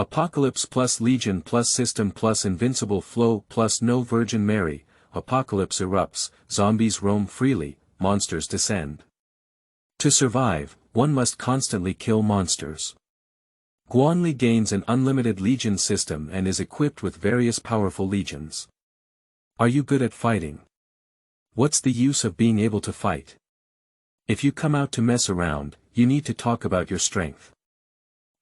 Apocalypse+Legion+System+Invincible Flow+No Virgin Mary, Apocalypse erupts, zombies roam freely, monsters descend. To survive, one must constantly kill monsters. Guan Li gains an unlimited legion system and is equipped with various powerful legions. Are you good at fighting? What's the use of being able to fight? If you come out to mess around, you need to talk about your strength.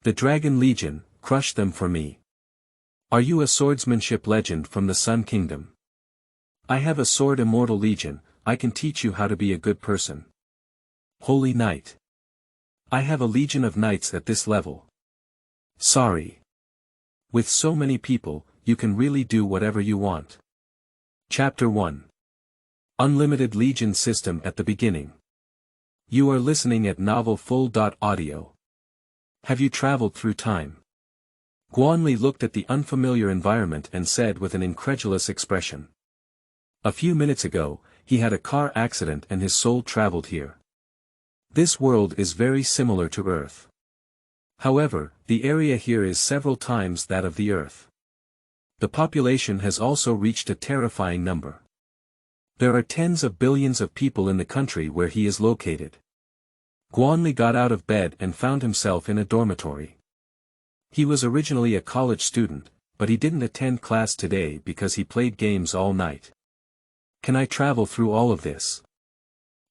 The Dragon Legion, crush them for me. Are you a swordsmanship legend from the Sun Kingdom? I have a Sword Immortal Legion, I can teach you how to be a good person. Holy Knight. I have a legion of knights at this level. Sorry. With so many people, you can really do whatever you want. Chapter 1. Unlimited Legion System at the beginning. You are listening at Novel Full.audio. Have you traveled through time? Guan Li looked at the unfamiliar environment and said with an incredulous expression. A few minutes ago, he had a car accident and his soul traveled here. This world is very similar to Earth. However, the area here is several times that of the Earth. The population has also reached a terrifying number. There are tens of billions of people in the country where he is located. Guan Li got out of bed and found himself in a dormitory. He was originally a college student, but he didn't attend class today because he played games all night. Can I travel through all of this?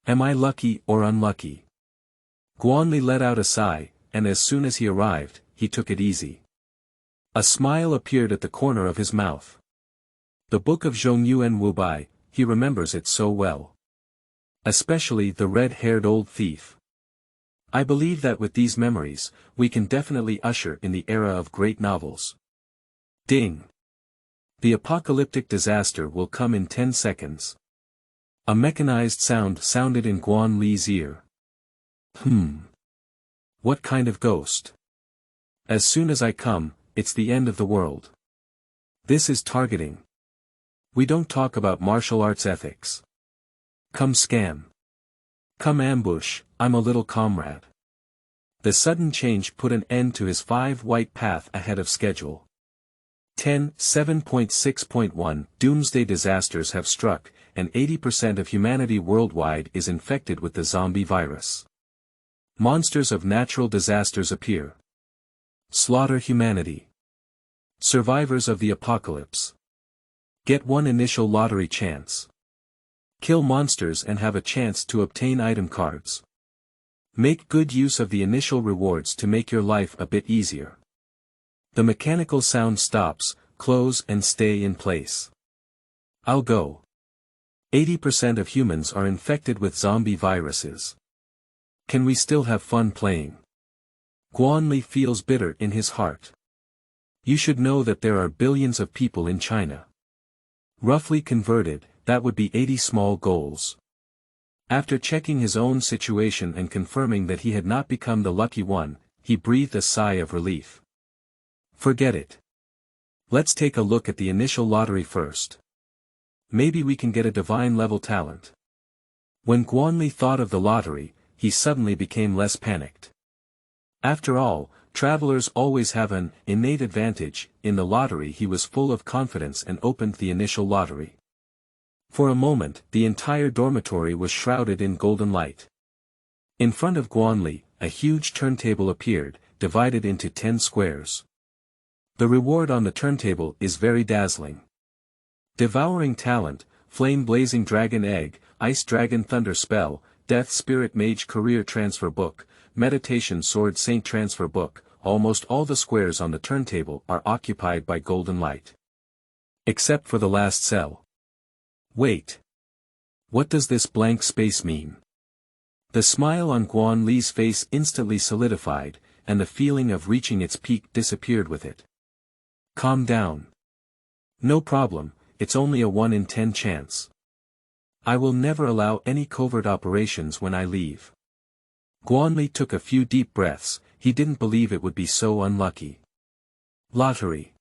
Am I lucky or unlucky? Guan Li let out a sigh, and as soon as he arrived, he took it easy. A smile appeared at the corner of his mouth. The book of Zhongyuan Wubai, he remembers it so well. Especially the red-haired old thief. I believe that with these memories, we can definitely usher in the era of great novels. Ding! The apocalyptic disaster will come in 10 seconds. A mechanized sound sounded in Guan Li's ear. What kind of ghost? As soon as I come, it's the end of the world. This is targeting. We don't talk about martial arts ethics. Come scam. Come ambush, I'm a little comrade. The sudden change put an end to his 5-white path ahead of schedule. 7.6.1 Doomsday disasters have struck, and 80% of humanity worldwide is infected with the zombie virus. Monsters of natural disasters appear. Slaughter humanity. Survivors of the apocalypse. Get one initial lottery chance. Kill monsters and have a chance to obtain item cards. Make good use of the initial rewards to make your life a bit easier. The mechanical sound stops, close and stay in place. I'll go. 80% of humans are infected with zombie viruses. Can we still have fun playing? Guan Li feels bitter in his heart. You should know that there are billions of people in China. Roughly converted, that would be 80 small goals. After checking his own situation and confirming that he had not become the lucky one, he breathed a sigh of relief. Forget it. Let's take a look at the initial lottery first. Maybe we can get a divine level talent. When Guan Li thought of the lottery, he suddenly became less panicked. After all, travelers always have an innate advantage. In the lottery he was full of confidence and opened the initial lottery. For a moment, the entire dormitory was shrouded in golden light. In front of Guan Li, a huge turntable appeared, divided into 10 squares. The reward on the turntable is very dazzling. Devouring Talent, Flame Blazing Dragon Egg, Ice Dragon Thunder Spell, Death Spirit Mage Career Transfer Book, Meditation Sword Saint Transfer Book. Almost all the squares on the turntable are occupied by golden light. Except for the last cell. Wait. What does this blank space mean? The smile on Guan Li's face instantly solidified, and the feeling of reaching its peak disappeared with it. Calm down. No problem, it's only a 1 in 10 chance. I will never allow any covert operations when I leave. Guan Li took a few deep breaths, he didn't believe it would be so unlucky. Lottery.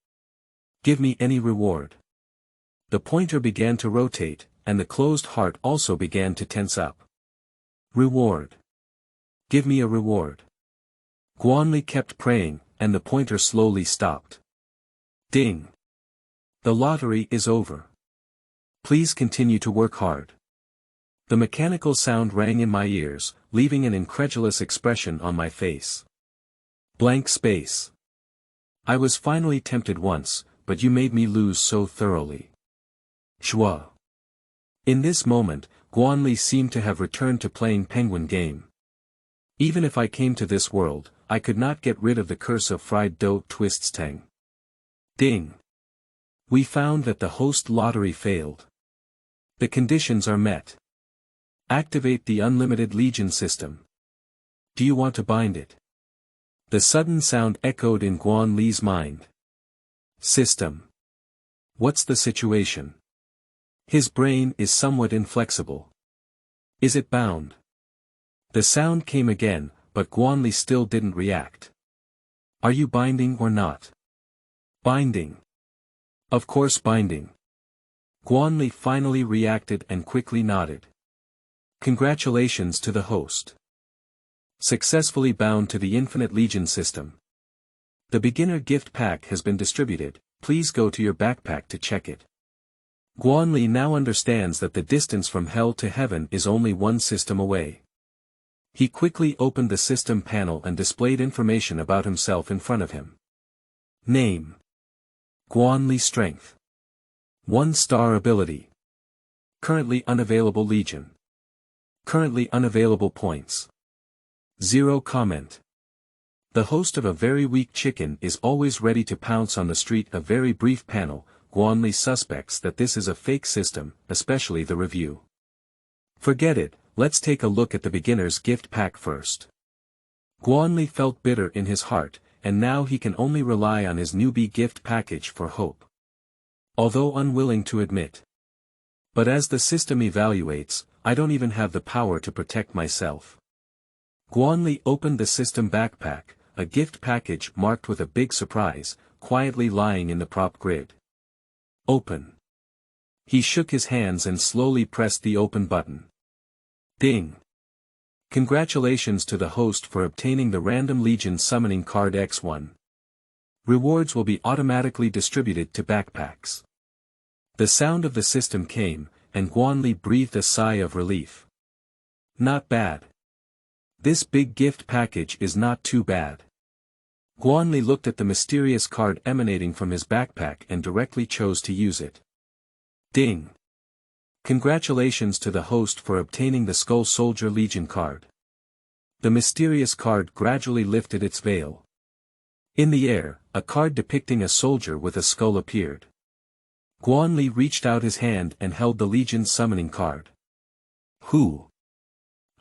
Give me any reward. The pointer began to rotate, and the closed heart also began to tense up. Reward. Give me a reward. Guan Li kept praying, and the pointer slowly stopped. Ding! The lottery is over. Please continue to work hard. The mechanical sound rang in my ears, leaving an incredulous expression on my face. Blank space. I was finally tempted once, but you made me lose so thoroughly. Shua. In this moment, Guan Li seemed to have returned to playing penguin game. Even if I came to this world, I could not get rid of the curse of fried dough twists tang. Ding. We found that the host lottery failed. The conditions are met. Activate the unlimited Legion system. Do you want to bind it? The sudden sound echoed in Guan Li's mind. System. What's the situation? His brain is somewhat inflexible. Is it bound? The sound came again, but Guan Li still didn't react. Are you binding or not? Binding. Of course binding. Guan Li finally reacted and quickly nodded. Congratulations to the host. Successfully bound to the Infinite Legion system. The beginner gift pack has been distributed, please go to your backpack to check it. Guan Li now understands that the distance from hell to heaven is only one system away. He quickly opened the system panel and displayed information about himself in front of him. Name. Guan Li Strength. 1-star ability. Currently unavailable Legion. Currently unavailable points. 0 comment. The host of a very weak chicken is always ready to pounce on the street. A very brief panel. Guan Li suspects that this is a fake system, especially the review. Forget it, let's take a look at the beginner's gift pack first. Guan Li felt bitter in his heart, and now he can only rely on his newbie gift package for hope. Although unwilling to admit. But as the system evaluates, I don't even have the power to protect myself. Guan Li opened the system backpack, a gift package marked with a big surprise, quietly lying in the prop grid. Open. He shook his hands and slowly pressed the open button. Ding. Congratulations to the host for obtaining the random Legion summoning card X1. Rewards will be automatically distributed to backpacks. The sound of the system came, and Guan Li breathed a sigh of relief. Not bad. This big gift package is not too bad. Guan Li looked at the mysterious card emanating from his backpack and directly chose to use it. Ding. Congratulations to the host for obtaining the Skull Soldier Legion card. The mysterious card gradually lifted its veil. In the air, a card depicting a soldier with a skull appeared. Guan Li reached out his hand and held the Legion's summoning card. Who?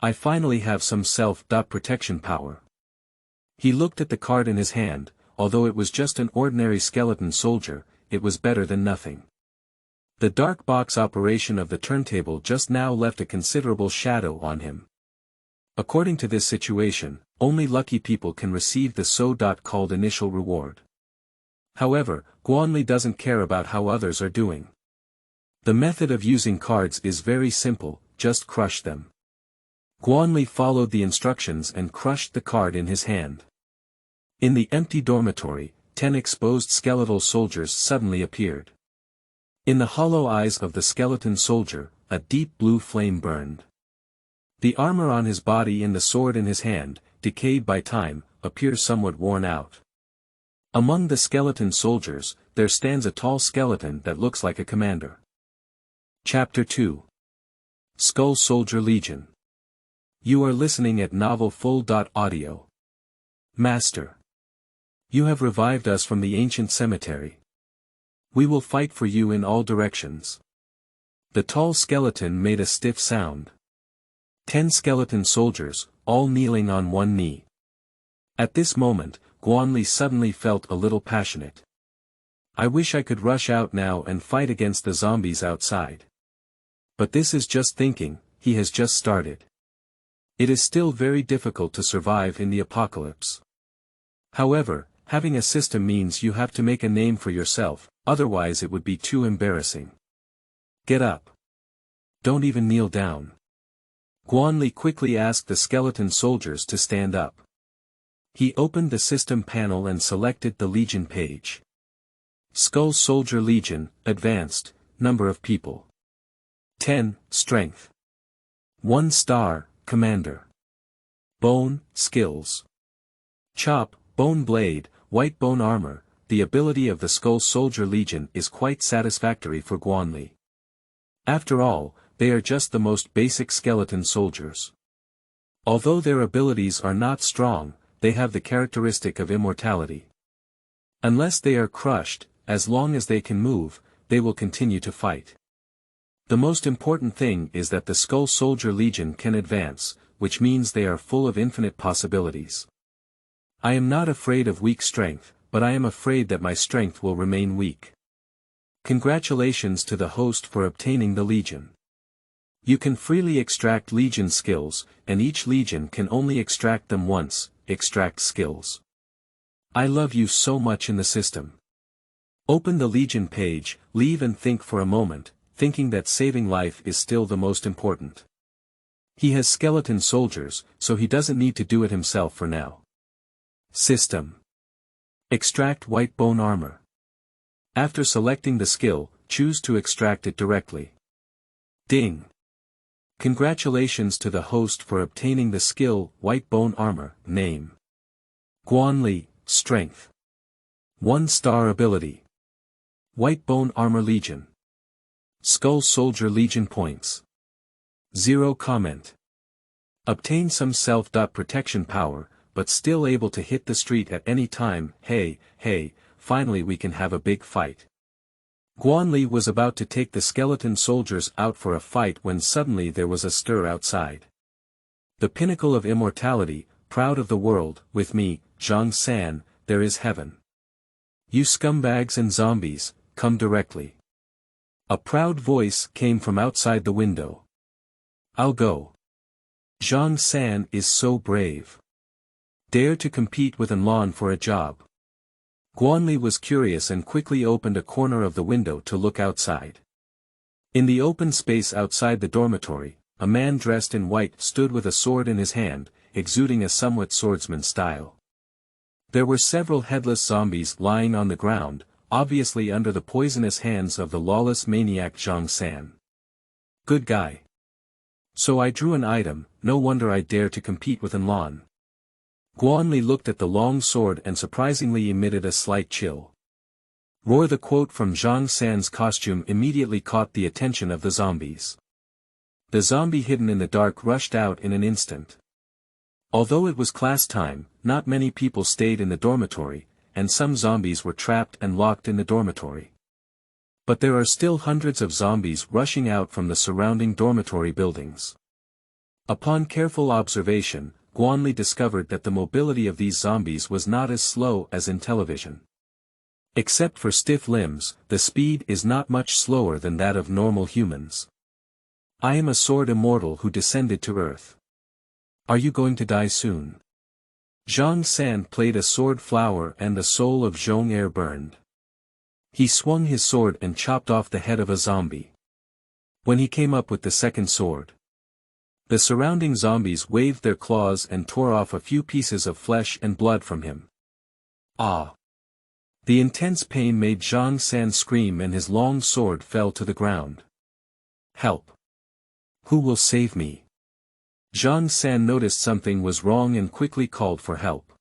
I finally have some self-protection power. He looked at the card in his hand, although it was just an ordinary skeleton soldier, it was better than nothing. The dark box operation of the turntable just now left a considerable shadow on him. According to this situation, only lucky people can receive the so-called initial reward. However, Guan Li doesn't care about how others are doing. The method of using cards is very simple, just crush them. Guan Li followed the instructions and crushed the card in his hand. In the empty dormitory, 10 exposed skeletal soldiers suddenly appeared. In the hollow eyes of the skeleton soldier, a deep blue flame burned. The armor on his body and the sword in his hand, decayed by time, appears somewhat worn out. Among the skeleton soldiers, there stands a tall skeleton that looks like a commander. Chapter 2. Skull Soldier Legion. You are listening at Novel Full.audio. Master. You have revived us from the ancient cemetery. We will fight for you in all directions. The tall skeleton made a stiff sound. 10 skeleton soldiers, all kneeling on one knee. At this moment, Guan Li suddenly felt a little passionate. I wish I could rush out now and fight against the zombies outside. But this is just thinking, he has just started. It is still very difficult to survive in the apocalypse. However, having a system means you have to make a name for yourself, otherwise it would be too embarrassing. Get up. Don't even kneel down. Guan Li quickly asked the skeleton soldiers to stand up. He opened the system panel and selected the Legion page. Skull Soldier Legion, Advanced, Number of People. 10, Strength. 1 star, Commander. Bone, Skills. Chop, Bone Blade, White Bone Armor. The ability of the Skull Soldier Legion is quite satisfactory for Guanli. After all, they are just the most basic skeleton soldiers. Although their abilities are not strong, they have the characteristic of immortality. Unless they are crushed, as long as they can move, they will continue to fight. The most important thing is that the Skull Soldier Legion can advance, which means they are full of infinite possibilities. I am not afraid of weak strength, but I am afraid that my strength will remain weak. Congratulations to the host for obtaining the Legion. You can freely extract Legion skills, and each Legion can only extract them once. Extract skills. I love you so much in the system. Open the Legion page, leave and think for a moment, thinking that saving life is still the most important. He has skeleton soldiers, so he doesn't need to do it himself for now. System. Extract White Bone Armor. After selecting the skill, choose to extract it directly. Ding. Congratulations to the host for obtaining the skill, White Bone Armor. Name. Guanli, Strength. 1 star ability. White Bone Armor Legion. Skull Soldier Legion points. 0 comment. Obtain some self-protection power, but still able to hit the street at any time. Hey, finally we can have a big fight. Guanli was about to take the skeleton soldiers out for a fight when suddenly there was a stir outside. The pinnacle of immortality, proud of the world, with me, Zhang San, there is heaven. You scumbags and zombies, come directly. A proud voice came from outside the window. I'll go. Zhang San is so brave. Dare to compete with Anlan for a job. Guanli was curious and quickly opened a corner of the window to look outside. In the open space outside the dormitory, a man dressed in white stood with a sword in his hand, exuding a somewhat swordsman style. There were several headless zombies lying on the ground, obviously under the poisonous hands of the lawless maniac Zhang San. Good guy. So I drew an item, no wonder I dare to compete with Anlan. Guanli looked at the long sword and surprisingly emitted a slight chill. Roar. The quote from Zhang San's costume immediately caught the attention of the zombies. The zombie hidden in the dark rushed out in an instant. Although it was class time, not many people stayed in the dormitory, and some zombies were trapped and locked in the dormitory. But there are still hundreds of zombies rushing out from the surrounding dormitory buildings. Upon careful observation, Guanli discovered that the mobility of these zombies was not as slow as in television. Except for stiff limbs, the speed is not much slower than that of normal humans. I am a Sword Immortal who descended to Earth. Are you going to die soon? Zhang San played a sword flower and the soul of Zhong Air burned. He swung his sword and chopped off the head of a zombie. When he came up with the second sword, the surrounding zombies waved their claws and tore off a few pieces of flesh and blood from him. Ah! The intense pain made Zhang San scream and his long sword fell to the ground. Help! Who will save me? Zhang San noticed something was wrong and quickly called for help.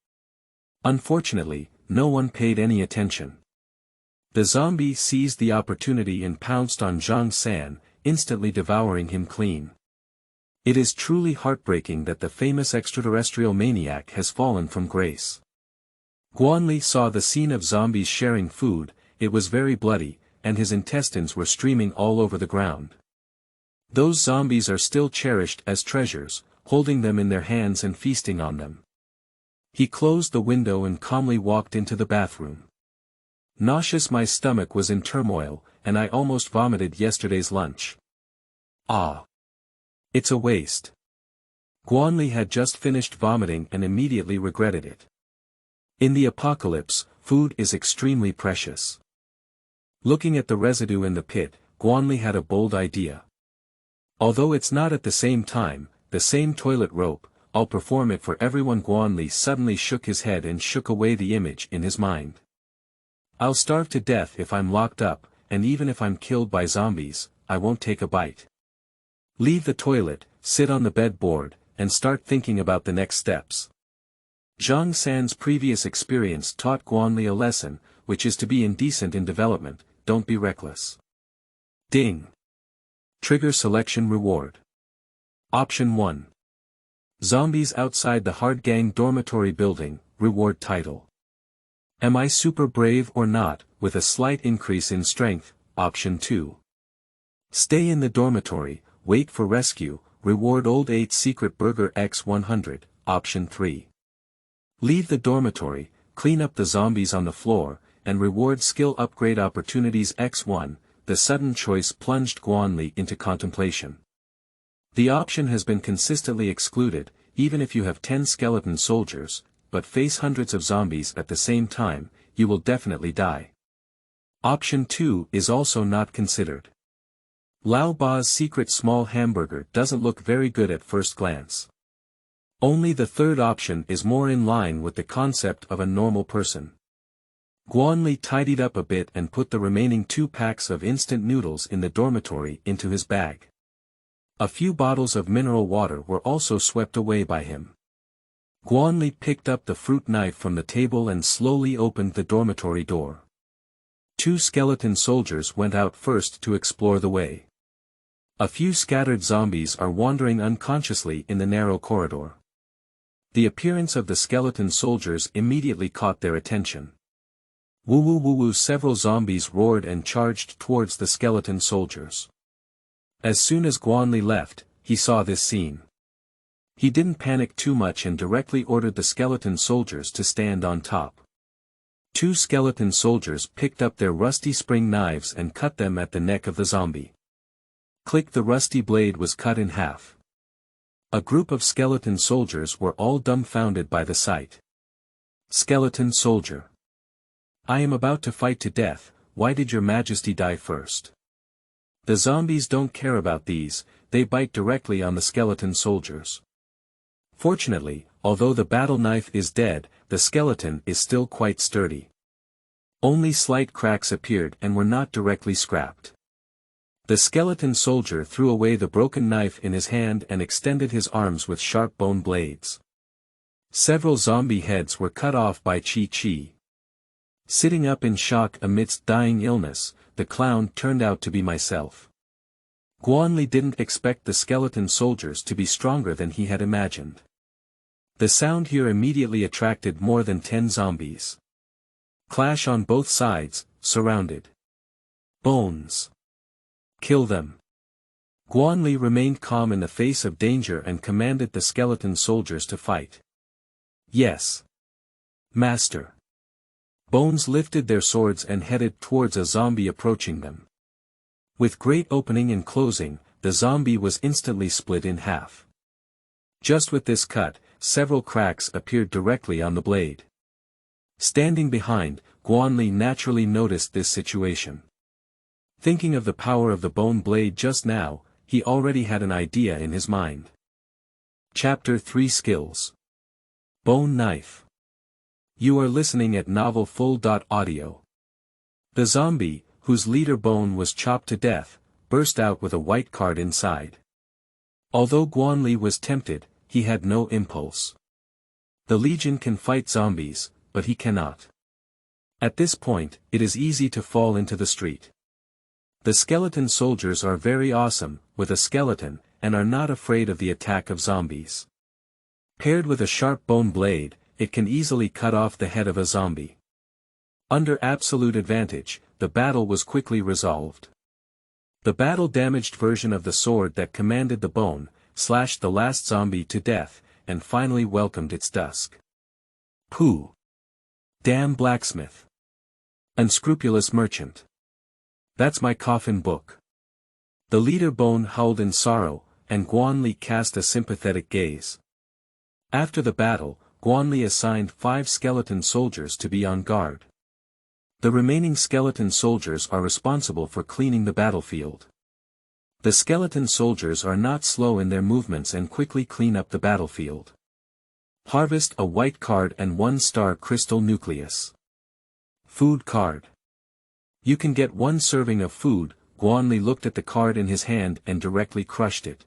Unfortunately, no one paid any attention. The zombie seized the opportunity and pounced on Zhang San, instantly devouring him clean. It is truly heartbreaking that the famous extraterrestrial maniac has fallen from grace. Guanli saw the scene of zombies sharing food, it was very bloody, and his intestines were streaming all over the ground. Those zombies are still cherished as treasures, holding them in their hands and feasting on them. He closed the window and calmly walked into the bathroom. Nauseous, my stomach was in turmoil, and I almost vomited yesterday's lunch. Ah! It's a waste. Guanli had just finished vomiting and immediately regretted it. In the apocalypse, food is extremely precious. Looking at the residue in the pit, Guanli had a bold idea. Although it's not at the same time, the same toilet rope, I'll perform it for everyone. Guanli suddenly shook his head and shook away the image in his mind. I'll starve to death if I'm locked up, and even if I'm killed by zombies, I won't take a bite. Leave the toilet, sit on the bedboard, and start thinking about the next steps. Zhang San's previous experience taught Guanli a lesson, which is to be indecent in development, don't be reckless. Ding. Trigger selection reward. Option 1. Zombies outside the Hard Gang dormitory building, reward title. Am I super brave or not, with a slight increase in strength, option 2. Stay in the dormitory, wait for rescue, reward old 8 secret burger x 100, option 3. Leave the dormitory, clean up the zombies on the floor, and reward skill upgrade opportunities x1, the sudden choice plunged Guanli into contemplation. The option has been consistently excluded, even if you have 10 skeleton soldiers, but face hundreds of zombies at the same time, you will definitely die. Option 2 is also not considered. Lao Ba's secret small hamburger doesn't look very good at first glance. Only the third option is more in line with the concept of a normal person. Guanli tidied up a bit and put the remaining 2 packs of instant noodles in the dormitory into his bag. A few bottles of mineral water were also swept away by him. Guanli picked up the fruit knife from the table and slowly opened the dormitory door. 2 skeleton soldiers went out first to explore the way. A few scattered zombies are wandering unconsciously in the narrow corridor. The appearance of the skeleton soldiers immediately caught their attention. Woo woo woo woo, several zombies roared and charged towards the skeleton soldiers. As soon as Guanli left, he saw this scene. He didn't panic too much and directly ordered the skeleton soldiers to stand on top. 2 skeleton soldiers picked up their rusty spring knives and cut them at the neck of the zombie. Click, the rusty blade was cut in half. A group of skeleton soldiers were all dumbfounded by the sight. Skeleton soldier. I am about to fight to death, why did your majesty die first? The zombies don't care about these, they bite directly on the skeleton soldiers. Fortunately, although the battle knife is dead, the skeleton is still quite sturdy. Only slight cracks appeared and were not directly scrapped. The skeleton soldier threw away the broken knife in his hand and extended his arms with sharp bone blades. Several zombie heads were cut off by Chi. Sitting up in shock amidst dying illness, the clown turned out to be myself. Guanli didn't expect the skeleton soldiers to be stronger than he had imagined. The sound here immediately attracted more than 10 zombies. Clash on both sides, surrounded. Bones. Kill them. Guanli remained calm in the face of danger and commanded the skeleton soldiers to fight. Yes. Master. Bones lifted their swords and headed towards a zombie approaching them. With great opening and closing, the zombie was instantly split in half. Just with this cut, several cracks appeared directly on the blade. Standing behind, Guanli naturally noticed this situation. Thinking of the power of the bone blade just now, he already had an idea in his mind. Chapter 3 Skills. Bone Knife. You are listening at novelfull.audio. The zombie, whose leader Bone was chopped to death, burst out with a white card inside. Although Guanli was tempted, he had no impulse. The Legion can fight zombies, but he cannot. At this point, it is easy to fall into the street. The skeleton soldiers are very awesome, with a skeleton, and are not afraid of the attack of zombies. Paired with a sharp bone blade, it can easily cut off the head of a zombie. Under absolute advantage, the battle was quickly resolved. The battle-damaged version of the sword that commanded the bone, slashed the last zombie to death, and finally welcomed its dusk. Pooh! Damn blacksmith! Unscrupulous merchant! That's my coffin book. The leader Bone howled in sorrow, and Guanli cast a sympathetic gaze. After the battle, Guanli assigned 5 skeleton soldiers to be on guard. The remaining skeleton soldiers are responsible for cleaning the battlefield. The skeleton soldiers are not slow in their movements and quickly clean up the battlefield. Harvest a white card and 1-star crystal nucleus. Food card. You can get 1 serving of food. Guanli looked at the card in his hand and directly crushed it.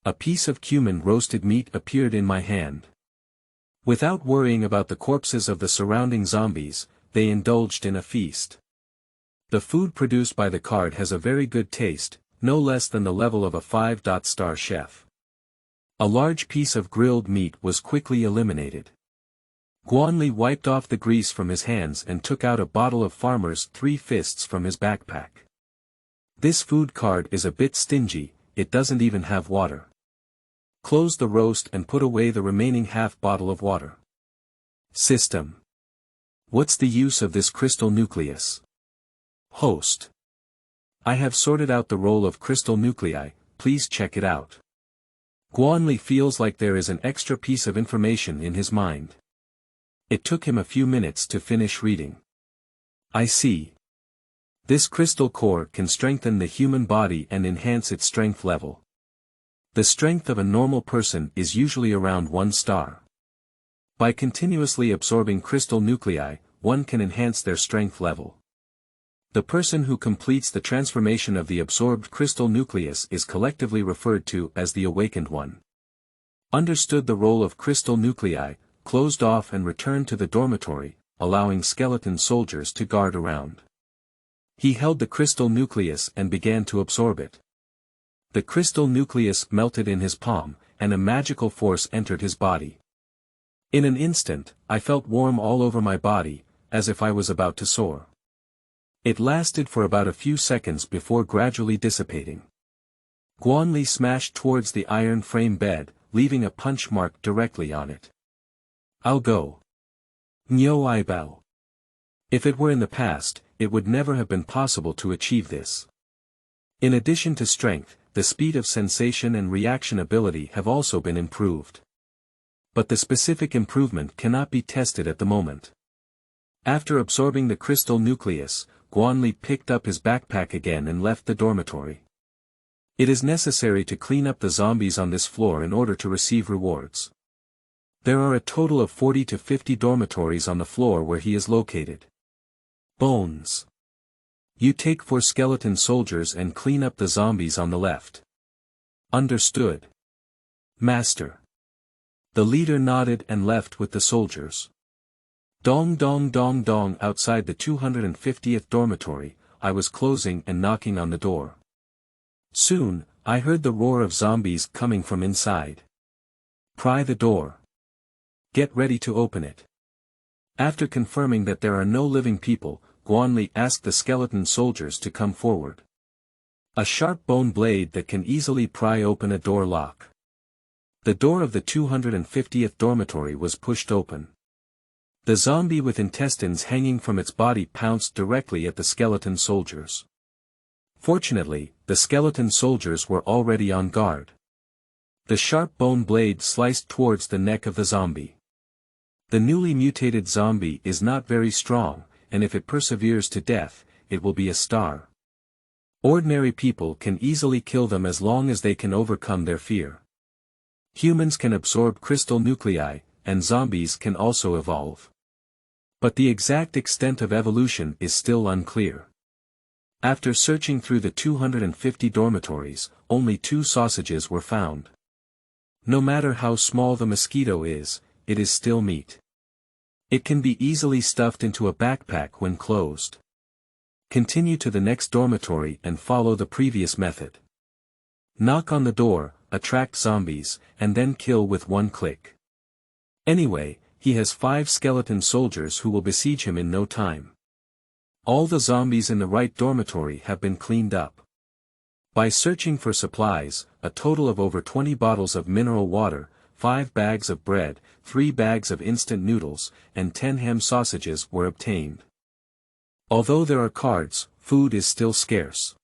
A piece of cumin roasted meat appeared in my hand. Without worrying about the corpses of the surrounding zombies, they indulged in a feast. The food produced by the card has a very good taste, no less than the level of a 5-star chef. A large piece of grilled meat was quickly eliminated. Guanli wiped off the grease from his hands and took out a bottle of Farmer's 3 Fists from his backpack. This food card is a bit stingy, it doesn't even have water. Close the roast and put away the remaining half bottle of water. System. What's the use of this crystal nucleus? Host. I have sorted out the role of crystal nuclei, please check it out. Guanli feels like there is an extra piece of information in his mind. It took him a few minutes to finish reading. I see. This crystal core can strengthen the human body and enhance its strength level. The strength of a normal person is usually around 1 star. By continuously absorbing crystal nuclei, one can enhance their strength level. The person who completes the transformation of the absorbed crystal nucleus is collectively referred to as the awakened one. Understood the role of crystal nuclei, closed off and returned to the dormitory, allowing skeleton soldiers to guard around. He held the crystal nucleus and began to absorb it. The crystal nucleus melted in his palm, and a magical force entered his body. In an instant, I felt warm all over my body, as if I was about to soar. It lasted for about a few seconds before gradually dissipating. Guanli smashed towards the iron frame bed, leaving a punch mark directly on it. I'll go. Nyo I bow. If it were in the past, it would never have been possible to achieve this. In addition to strength, the speed of sensation and reaction ability have also been improved. But the specific improvement cannot be tested at the moment. After absorbing the crystal nucleus, Guanli picked up his backpack again and left the dormitory. It is necessary to clean up the zombies on this floor in order to receive rewards. There are a total of 40 to 50 dormitories on the floor where he is located. Bones. You take 4 skeleton soldiers and clean up the zombies on the left. Understood. Master. The leader nodded and left with the soldiers. Dong dong dong dong outside the 250th dormitory, I was closing and knocking on the door. Soon, I heard the roar of zombies coming from inside. Pry the door. Get ready to open it. After confirming that there are no living people, Guanli asked the skeleton soldiers to come forward. A sharp bone blade that can easily pry open a door lock. The door of the 250th dormitory was pushed open. The zombie with intestines hanging from its body pounced directly at the skeleton soldiers. Fortunately, the skeleton soldiers were already on guard. The sharp bone blade sliced towards the neck of the zombie. The newly mutated zombie is not very strong, and if it perseveres to death, it will be a star. Ordinary people can easily kill them as long as they can overcome their fear. Humans can absorb crystal nuclei, and zombies can also evolve. But the exact extent of evolution is still unclear. After searching through the 250 dormitories, only 2 sausages were found. No matter how small the mosquito is, it is still meat. It can be easily stuffed into a backpack when closed. Continue to the next dormitory and follow the previous method. Knock on the door, attract zombies, and then kill with 1 click. Anyway, he has 5 skeleton soldiers who will besiege him in no time. All the zombies in the right dormitory have been cleaned up. By searching for supplies, a total of over 20 bottles of mineral water, 5 bags of bread, 3 bags of instant noodles, and 10 ham sausages were obtained. Although there are cards, food is still scarce.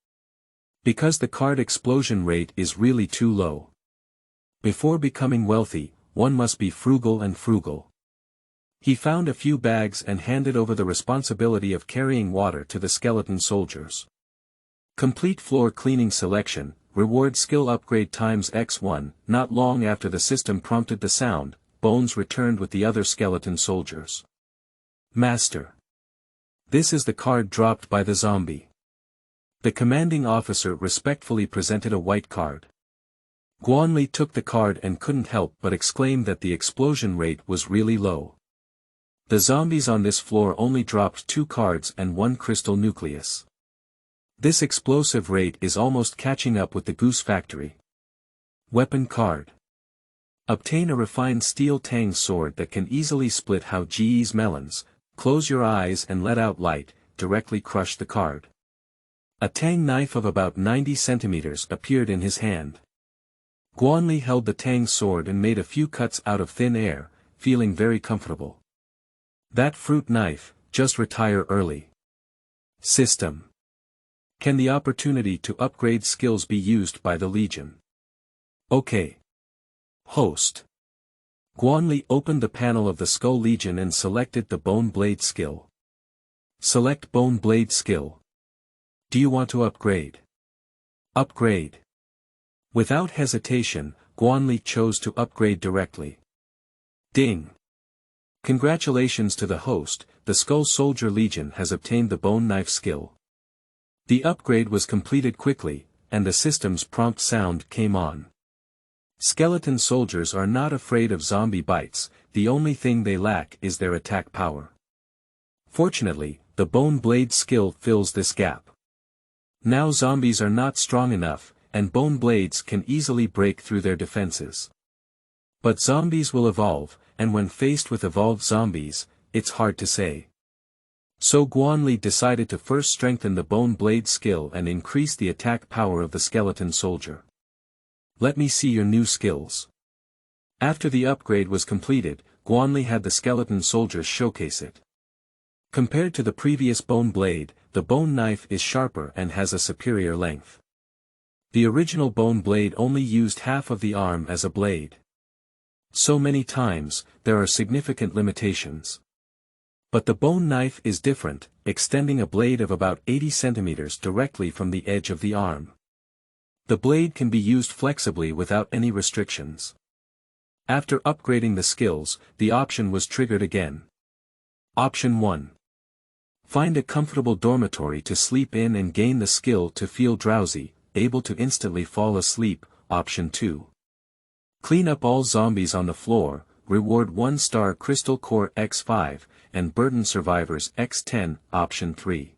Because the card explosion rate is really too low. Before becoming wealthy, one must be frugal and frugal. He found a few bags and handed over the responsibility of carrying water to the skeleton soldiers. Complete floor cleaning selection, reward skill upgrade times x1. Not long after the system prompted the sound, Bones returned with the other skeleton soldiers. Master. This is the card dropped by the zombie. The commanding officer respectfully presented a white card. Guanli took the card and couldn't help but exclaim that the explosion rate was really low. The zombies on this floor only dropped 2 cards and 1 crystal nucleus. This explosive rate is almost catching up with the Goose Factory. Weapon card. Obtain a refined steel tang sword that can easily split how GE's melons. Close your eyes and let out light, directly crush the card. A tang knife of about 90 centimeters appeared in his hand. Guanli held the tang sword and made a few cuts out of thin air, feeling very comfortable. That fruit knife, just retire early. System. Can the opportunity to upgrade skills be used by the Legion? Okay. Host. Guanli opened the panel of the Skull Legion and selected the Bone Blade skill. Select Bone Blade skill. Do you want to upgrade? Upgrade. Without hesitation, Guanli chose to upgrade directly. Ding. Congratulations to the host, the Skull Soldier Legion has obtained the Bone Knife skill. The upgrade was completed quickly, and the system's prompt sound came on. Skeleton soldiers are not afraid of zombie bites, the only thing they lack is their attack power. Fortunately, the Bone Blade skill fills this gap. Now zombies are not strong enough, and bone blades can easily break through their defenses. But zombies will evolve, and when faced with evolved zombies, it's hard to say. So Guanli decided to first strengthen the Bone Blade skill and increase the attack power of the skeleton soldier. Let me see your new skills. After the upgrade was completed, Guanli had the skeleton soldiers showcase it. Compared to the previous Bone Blade, the Bone Knife is sharper and has a superior length. The original Bone Blade only used half of the arm as a blade. So many times, there are significant limitations. But the Bone Knife is different, extending a blade of about 80 centimeters directly from the edge of the arm. The blade can be used flexibly without any restrictions. After upgrading the skills, the option was triggered again. Option 1. Find a comfortable dormitory to sleep in and gain the skill to feel drowsy, able to instantly fall asleep. Option 2. Clean up all zombies on the floor, reward 1-star crystal core x5, and burden survivors x10. Option 3.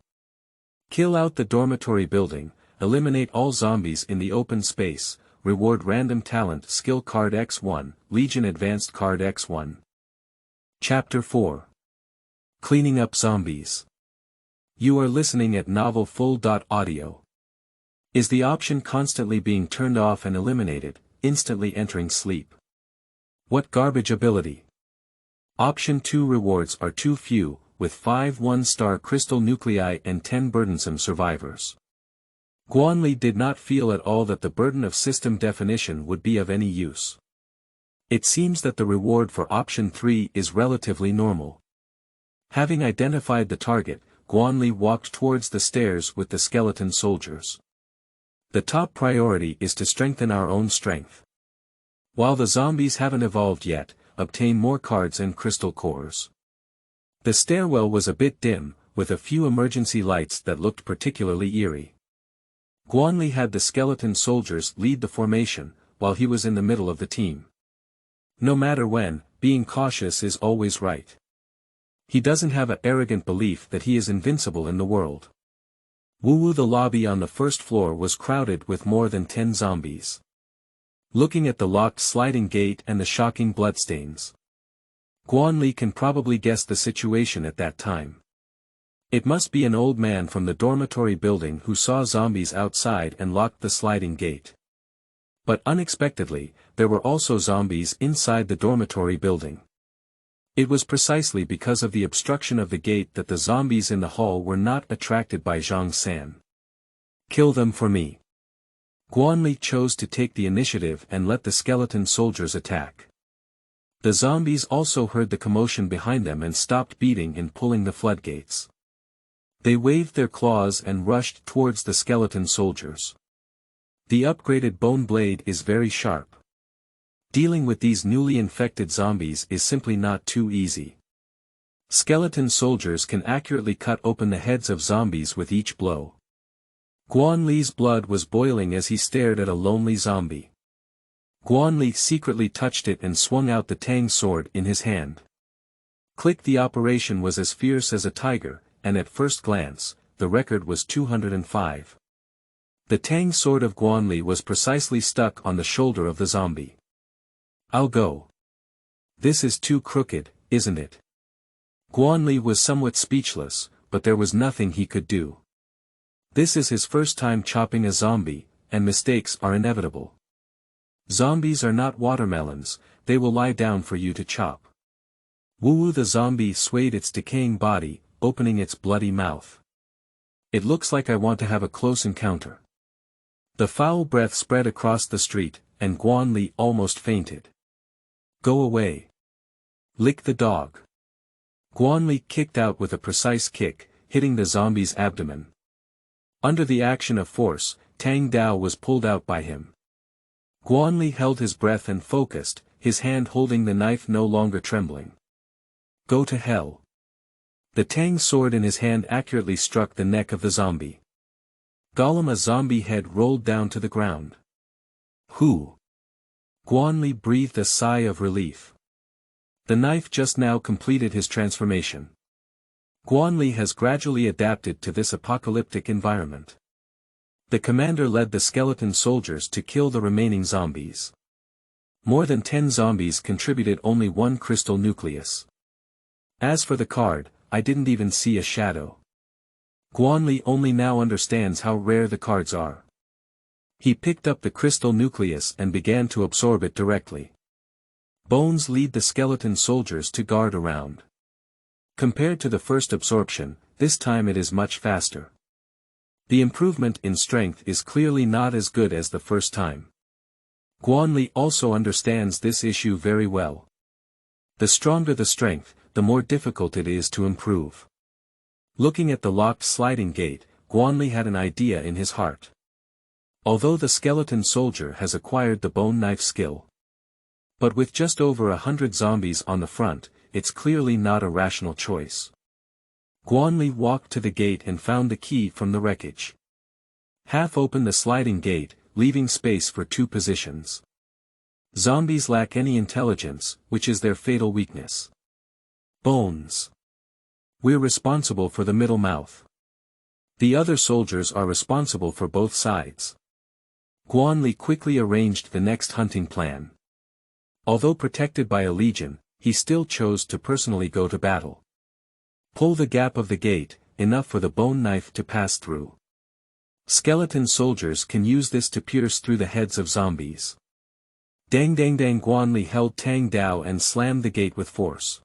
Kill out the dormitory building, eliminate all zombies in the open space, reward random talent skill card x1, Legion advanced card x1. Chapter 4. Cleaning up zombies. You are listening at Novel Full.audio. Is the option constantly being turned off and eliminated, instantly entering sleep? What garbage ability? Option 2 rewards are too few, with 5 1-star crystal nuclei and 10 burdensome survivors. Guanli did not feel at all that the burden of system definition would be of any use. It seems that the reward for option 3 is relatively normal. Having identified the target, Guanli walked towards the stairs with the skeleton soldiers. The top priority is to strengthen our own strength. While the zombies haven't evolved yet, obtain more cards and crystal cores. The stairwell was a bit dim, with a few emergency lights that looked particularly eerie. Guanli had the skeleton soldiers lead the formation, while he was in the middle of the team. No matter when, being cautious is always right. He doesn't have an arrogant belief that he is invincible in the world. Woo-woo. The lobby on the first floor was crowded with more than 10 zombies. Looking at the locked sliding gate and the shocking bloodstains, Guanli can probably guess the situation at that time. It must be an old man from the dormitory building who saw zombies outside and locked the sliding gate. But unexpectedly, there were also zombies inside the dormitory building. It was precisely because of the obstruction of the gate that the zombies in the hall were not attracted by Zhang San. Kill them for me. Guanli chose to take the initiative and let the skeleton soldiers attack. The zombies also heard the commotion behind them and stopped beating and pulling the floodgates. They waved their claws and rushed towards the skeleton soldiers. The upgraded bone blade is very sharp. Dealing with these newly infected zombies is simply not too easy. Skeleton soldiers can accurately cut open the heads of zombies with each blow. Guan Li's blood was boiling as he stared at a lonely zombie. Guan Li secretly touched it and swung out the Tang sword in his hand. Click. The operation was as fierce as a tiger, and at first glance, the record was 205. The Tang sword of Guan Li was precisely stuck on the shoulder of the zombie. I'll go. This is too crooked, isn't it? Guan Li was somewhat speechless, but there was nothing he could do. This is his first time chopping a zombie, and mistakes are inevitable. Zombies are not watermelons, they will lie down for you to chop. Wu the zombie swayed its decaying body, opening its bloody mouth. It looks like I want to have a close encounter. The foul breath spread across the street, and Guan Li almost fainted. Go away. Lick the dog. Guan Li kicked out with a precise kick, hitting the zombie's abdomen. Under the action of force, Tang Dao was pulled out by him. Guan Li held his breath and focused, his hand holding the knife no longer trembling. Go to hell. The Tang sword in his hand accurately struck the neck of the zombie. Golem, a zombie head rolled down to the ground. Who? Guan Li breathed a sigh of relief. The knife just now completed his transformation. Guan Li has gradually adapted to this apocalyptic environment. The commander led the skeleton soldiers to kill the remaining zombies. More than 10 zombies contributed only 1 crystal nucleus. As for the card, I didn't even see a shadow. Guan Li only now understands how rare the cards are. He picked up the crystal nucleus and began to absorb it directly. Bones lead the skeleton soldiers to guard around. Compared to the first absorption, this time it is much faster. The improvement in strength is clearly not as good as the first time. Guan Li also understands this issue very well. The stronger the strength, the more difficult it is to improve. Looking at the locked sliding gate, Guan Li had an idea in his heart. Although the skeleton soldier has acquired the bone knife skill, but with just over 100 zombies on the front, it's clearly not a rational choice. Guan Li walked to the gate and found the key from the wreckage. Half open the sliding gate, leaving space for 2 positions. Zombies lack any intelligence, which is their fatal weakness. Bones. We're responsible for the middle mouth. The other soldiers are responsible for both sides. Guan Li quickly arranged the next hunting plan. Although protected by a legion, he still chose to personally go to battle. Pull the gap of the gate, enough for the bone knife to pass through. Skeleton soldiers can use this to pierce through the heads of zombies. Dang dang dang. Guan Li held Tang Dao and slammed the gate with force.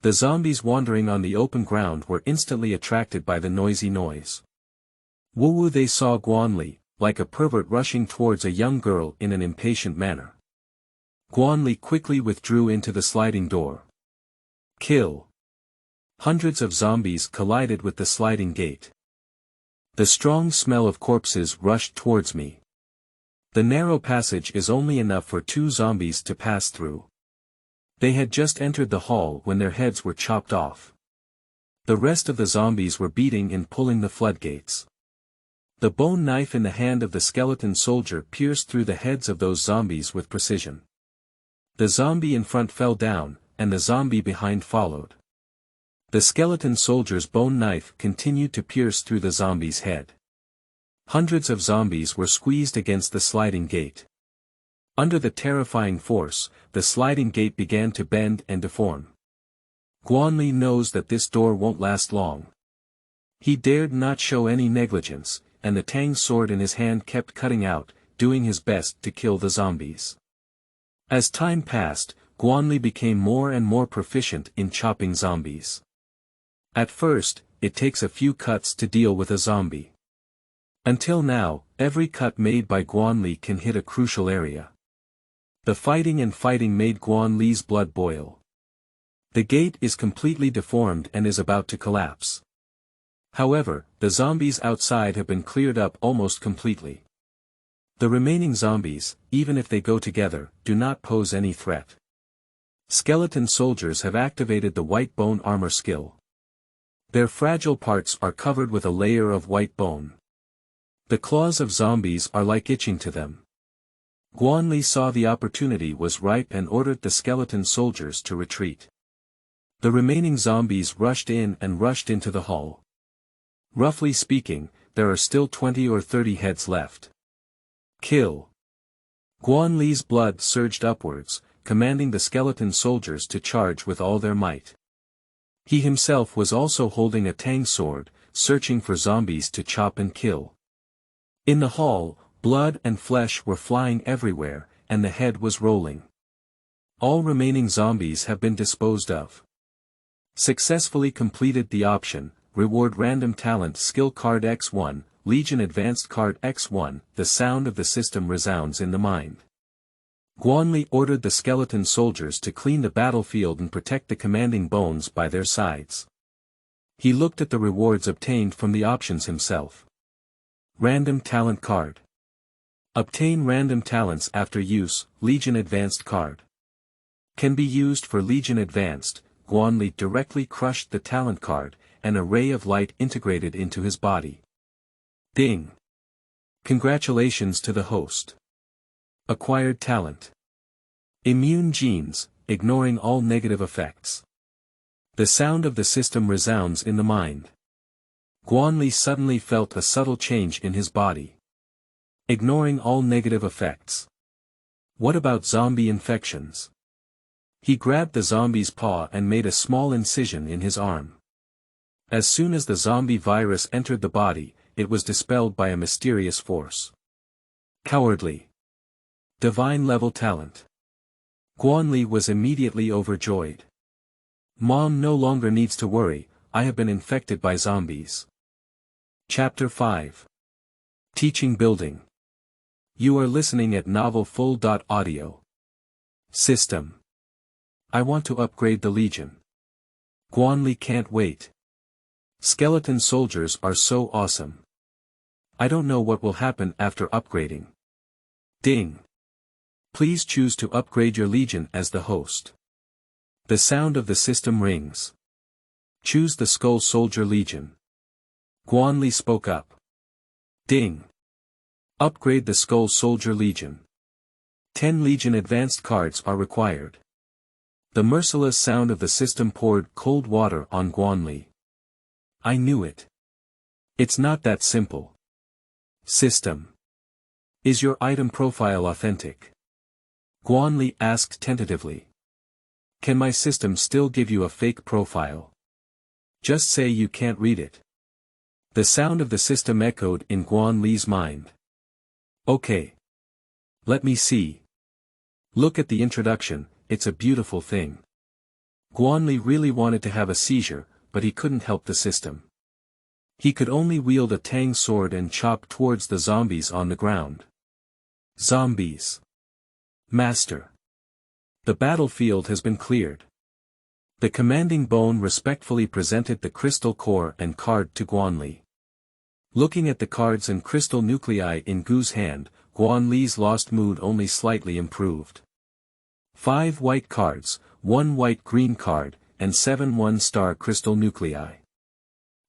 The zombies wandering on the open ground were instantly attracted by the noisy noise. Woo they saw Guan Li, like a pervert rushing towards a young girl in an impatient manner. Guan Li quickly withdrew into the sliding door. Kill. Hundreds of zombies collided with the sliding gate. The strong smell of corpses rushed towards me. The narrow passage is only enough for 2 zombies to pass through. They had just entered the hall when their heads were chopped off. The rest of the zombies were beating and pulling the floodgates. The bone knife in the hand of the skeleton soldier pierced through the heads of those zombies with precision. The zombie in front fell down, and the zombie behind followed. The skeleton soldier's bone knife continued to pierce through the zombie's head. Hundreds of zombies were squeezed against the sliding gate. Under the terrifying force, the sliding gate began to bend and deform. Guan Li knows that this door won't last long. He dared not show any negligence, and the Tang sword in his hand kept cutting out, doing his best to kill the zombies. As time passed, Guan Li became more and more proficient in chopping zombies. At first, it takes a few cuts to deal with a zombie. Until now, every cut made by Guan Li can hit a crucial area. The fighting made Guan Li's blood boil. The gate is completely deformed and is about to collapse. However, the zombies outside have been cleared up almost completely. The remaining zombies, even if they go together, do not pose any threat. Skeleton soldiers have activated the white bone armor skill. Their fragile parts are covered with a layer of white bone. The claws of zombies are like itching to them. Guan Li saw the opportunity was ripe and ordered the skeleton soldiers to retreat. The remaining zombies rushed in and rushed into the hall. Roughly speaking, there are still 20 or 30 heads left. Kill. Guan Li's blood surged upwards, commanding the skeleton soldiers to charge with all their might. He himself was also holding a tang sword, searching for zombies to chop and kill. In the hall, blood and flesh were flying everywhere, and the head was rolling. All remaining zombies have been disposed of. Successfully completed the option, reward random talent skill card X1, Legion Advanced card X1, the sound of the system resounds in the mind. Guan Li ordered the skeleton soldiers to clean the battlefield and protect the commanding bones by their sides. He looked at the rewards obtained from the options himself. Random talent card. Obtain random talents after use, Legion Advanced card. Can be used for Legion Advanced. Guan Li directly crushed the talent card, and a ray of light integrated into his body. Ding! Congratulations to the host. Acquired talent. Immune genes, ignoring all negative effects. The sound of the system resounds in the mind. Guan Li suddenly felt a subtle change in his body. Ignoring all negative effects. What about zombie infections? He grabbed the zombie's paw and made a small incision in his arm. As soon as the zombie virus entered the body, it was dispelled by a mysterious force. Cowardly. Divine level talent. Guan Li was immediately overjoyed. Mom no longer needs to worry, I have been infected by zombies. Chapter 5. Teaching Building. You are listening at Novel Full.audio. System. I want to upgrade the Legion. Guan Li can't wait. Skeleton soldiers are so awesome. I don't know what will happen after upgrading. Ding. Please choose to upgrade your Legion as the host. The sound of the system rings. Choose the Skull Soldier Legion. Guan Li spoke up. Ding. Upgrade the Skull Soldier Legion. 10 Legion Advanced cards are required. The merciless sound of the system poured cold water on Guan Li. I knew it. It's not that simple. System. Is your item profile authentic? Guan Li asked tentatively. Can my system still give you a fake profile? Just say you can't read it. The sound of the system echoed in Guan Li's mind. Okay. Let me see. Look at the introduction, it's a beautiful thing. Guan Li really wanted to have a seizure, but he couldn't help the system. He could only wield a tang sword and chop towards the zombies on the ground. Zombies. Master. The battlefield has been cleared. The commanding bone respectfully presented the crystal core and card to Guan Li. Looking at the cards and crystal nuclei in Gu's hand, Guan Li's lost mood only slightly improved. 5 white cards, 1 white-green card, and 7 1-star crystal nuclei.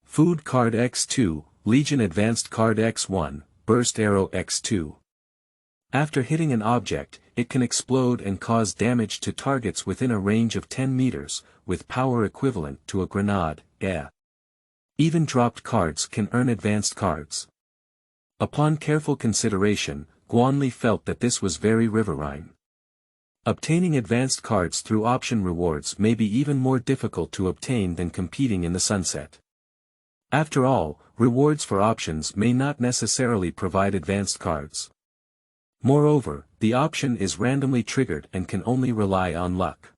Food card X2, Legion Advanced card X1, Burst Arrow X2. After hitting an object, it can explode and cause damage to targets within a range of 10 meters, with power equivalent to a grenade. Even dropped cards can earn advanced cards. Upon careful consideration, Guan Li felt that this was very riverine. Obtaining advanced cards through option rewards may be even more difficult to obtain than competing in the sunset. After all, rewards for options may not necessarily provide advanced cards. Moreover, the option is randomly triggered and can only rely on luck.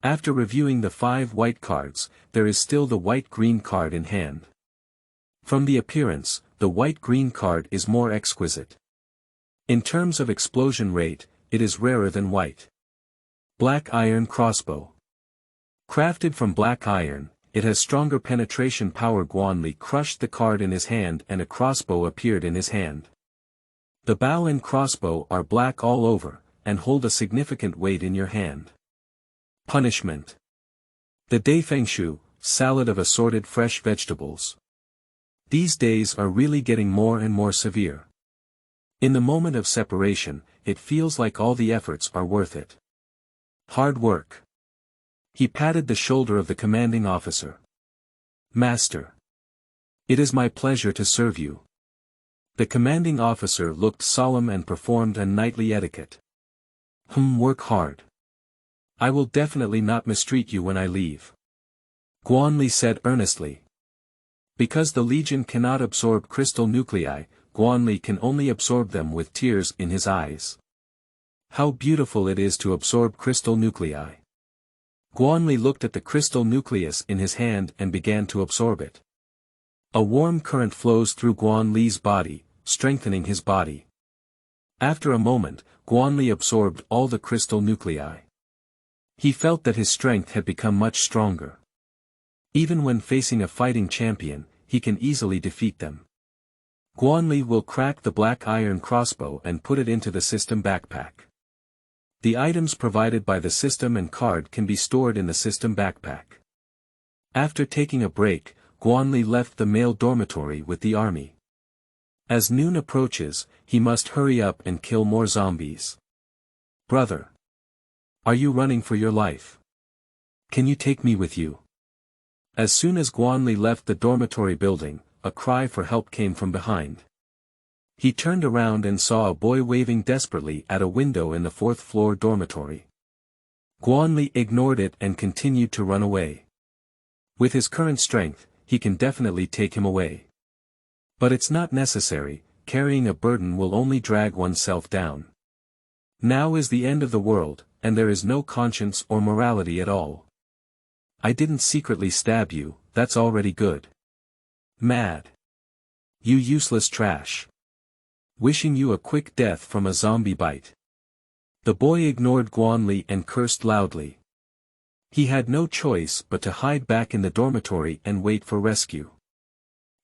After reviewing the 5 white cards, there is still the white-green card in hand. From the appearance, the white-green card is more exquisite. In terms of explosion rate, it is rarer than white. Black Iron Crossbow. Crafted from black iron, it has stronger penetration power. Guanli crushed the card in his hand and a crossbow appeared in his hand. The bow and crossbow are black all over, and hold a significant weight in your hand. Punishment. The Dafengshou, salad of assorted fresh vegetables. These days are really getting more and more severe. In the moment of separation, it feels like all the efforts are worth it. Hard work. He patted the shoulder of the commanding officer. Master. It is my pleasure to serve you. The commanding officer looked solemn and performed a knightly etiquette. Work hard. I will definitely not mistreat you when I leave. Guanli said earnestly. Because the Legion cannot absorb crystal nuclei, Guanli can only absorb them with tears in his eyes. How beautiful it is to absorb crystal nuclei. Guanli looked at the crystal nucleus in his hand and began to absorb it. A warm current flows through Guanli's body, strengthening his body. After a moment, Guanli absorbed all the crystal nuclei. He felt that his strength had become much stronger. Even when facing a fighting champion, he can easily defeat them. Guanli will crack the black iron crossbow and put it into the system backpack. The items provided by the system and card can be stored in the system backpack. After taking a break, Guanli left the male dormitory with the army. As noon approaches, he must hurry up and kill more zombies. Brother. Are you running for your life? Can you take me with you? As soon as Guanli left the dormitory building, a cry for help came from behind. He turned around and saw a boy waving desperately at a window in the 4th floor dormitory. Guanli ignored it and continued to run away. With his current strength, he can definitely take him away. But it's not necessary, carrying a burden will only drag oneself down. Now is the end of the world, and there is no conscience or morality at all. I didn't secretly stab you, that's already good. Mad. You useless trash. Wishing you a quick death from a zombie bite. The boy ignored Guanli and cursed loudly. He had no choice but to hide back in the dormitory and wait for rescue.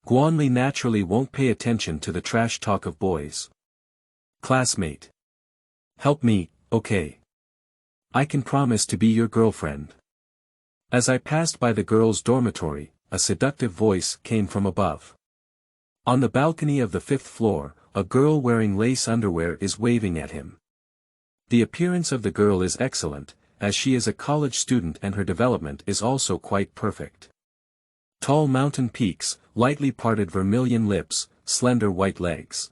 Guanli naturally won't pay attention to the trash talk of boys. Classmate. Help me, okay? I can promise to be your girlfriend. As I passed by the girls' dormitory, a seductive voice came from above. On the balcony of the 5th floor, a girl wearing lace underwear is waving at him. The appearance of the girl is excellent, as she is a college student and her development is also quite perfect. Tall mountain peaks, lightly parted vermilion lips, slender white legs.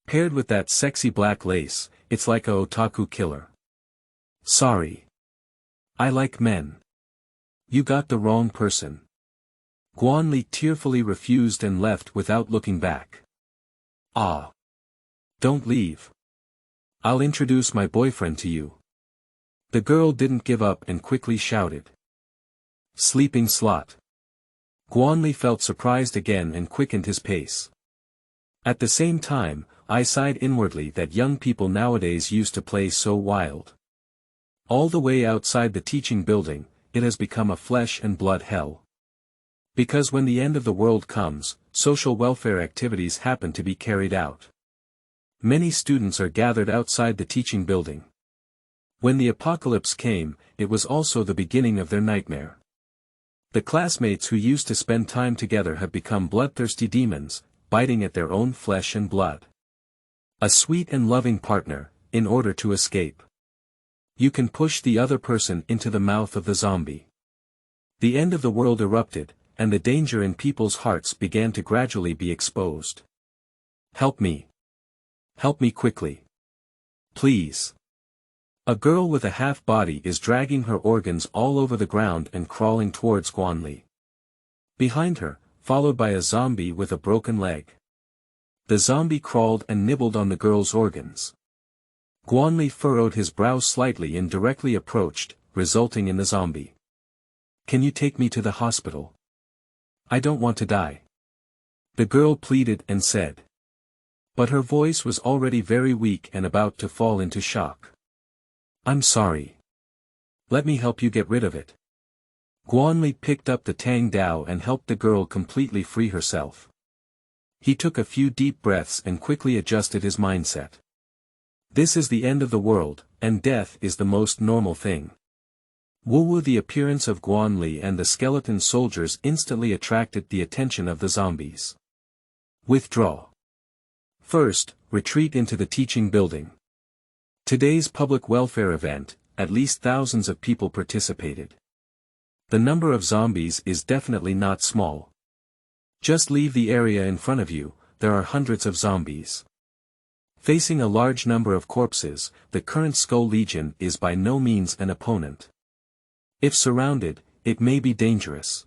Paired with that sexy black lace, it's like a otaku killer. Sorry. I like men. You got the wrong person. Guanli tearfully refused and left without looking back. Ah. Don't leave. I'll introduce my boyfriend to you. The girl didn't give up and quickly shouted. Sleeping slut. Guanli felt surprised again and quickened his pace. At the same time, I sighed inwardly that young people nowadays used to play so wild. All the way outside the teaching building, it has become a flesh and blood hell. Because when the end of the world comes, social welfare activities happen to be carried out. Many students are gathered outside the teaching building. When the apocalypse came, it was also the beginning of their nightmare. The classmates who used to spend time together have become bloodthirsty demons, biting at their own flesh and blood. A sweet and loving partner, in order to escape. You can push the other person into the mouth of the zombie. The end of the world erupted, and the danger in people's hearts began to gradually be exposed. Help me. Help me quickly. Please. A girl with a half body is dragging her organs all over the ground and crawling towards Guanli. Behind her, followed by a zombie with a broken leg. The zombie crawled and nibbled on the girl's organs. Guanli furrowed his brow slightly and directly approached, resulting in the zombie. Can you take me to the hospital? I don't want to die. The girl pleaded and said. But her voice was already very weak and about to fall into shock. I'm sorry. Let me help you get rid of it. Guanli picked up the Tang Dao and helped the girl completely free herself. He took a few deep breaths and quickly adjusted his mindset. This is the end of the world, and death is the most normal thing. Woo-woo. The appearance of Guanli and the skeleton soldiers instantly attracted the attention of the zombies. Withdraw. First, retreat into the teaching building. Today's public welfare event, at least thousands of people participated. The number of zombies is definitely not small. Just leave the area in front of you, there are hundreds of zombies. Facing a large number of corpses, the current Skull Legion is by no means an opponent. If surrounded, it may be dangerous.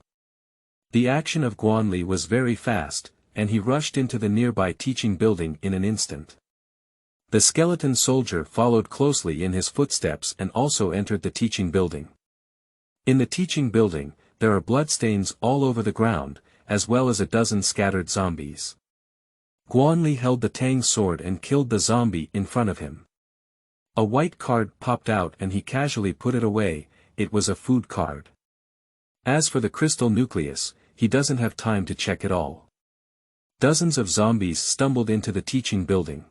The action of Guanli was very fast, and he rushed into the nearby teaching building in an instant. The skeleton soldier followed closely in his footsteps and also entered the teaching building. In the teaching building, there are bloodstains all over the ground, as well as a dozen scattered zombies. Guanli held the Tang sword and killed the zombie in front of him. A white card popped out and he casually put it away. It was a food card. As for the crystal nucleus, he doesn't have time to check it all. Dozens of zombies stumbled into the teaching building.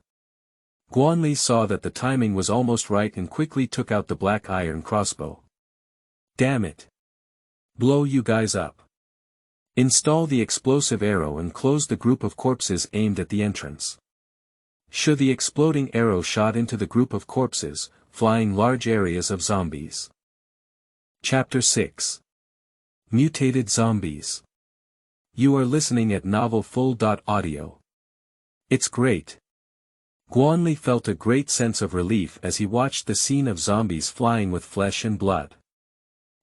Guanli saw that the timing was almost right and quickly took out the black iron crossbow. Damn it. Blow you guys up. Install the explosive arrow and close the group of corpses aimed at the entrance. Shoot the exploding arrow shot into the group of corpses, flying large areas of zombies. Chapter 6. Mutated Zombies. You are listening at novelfull.audio. It's great. Guanli felt a great sense of relief as he watched the scene of zombies flying with flesh and blood.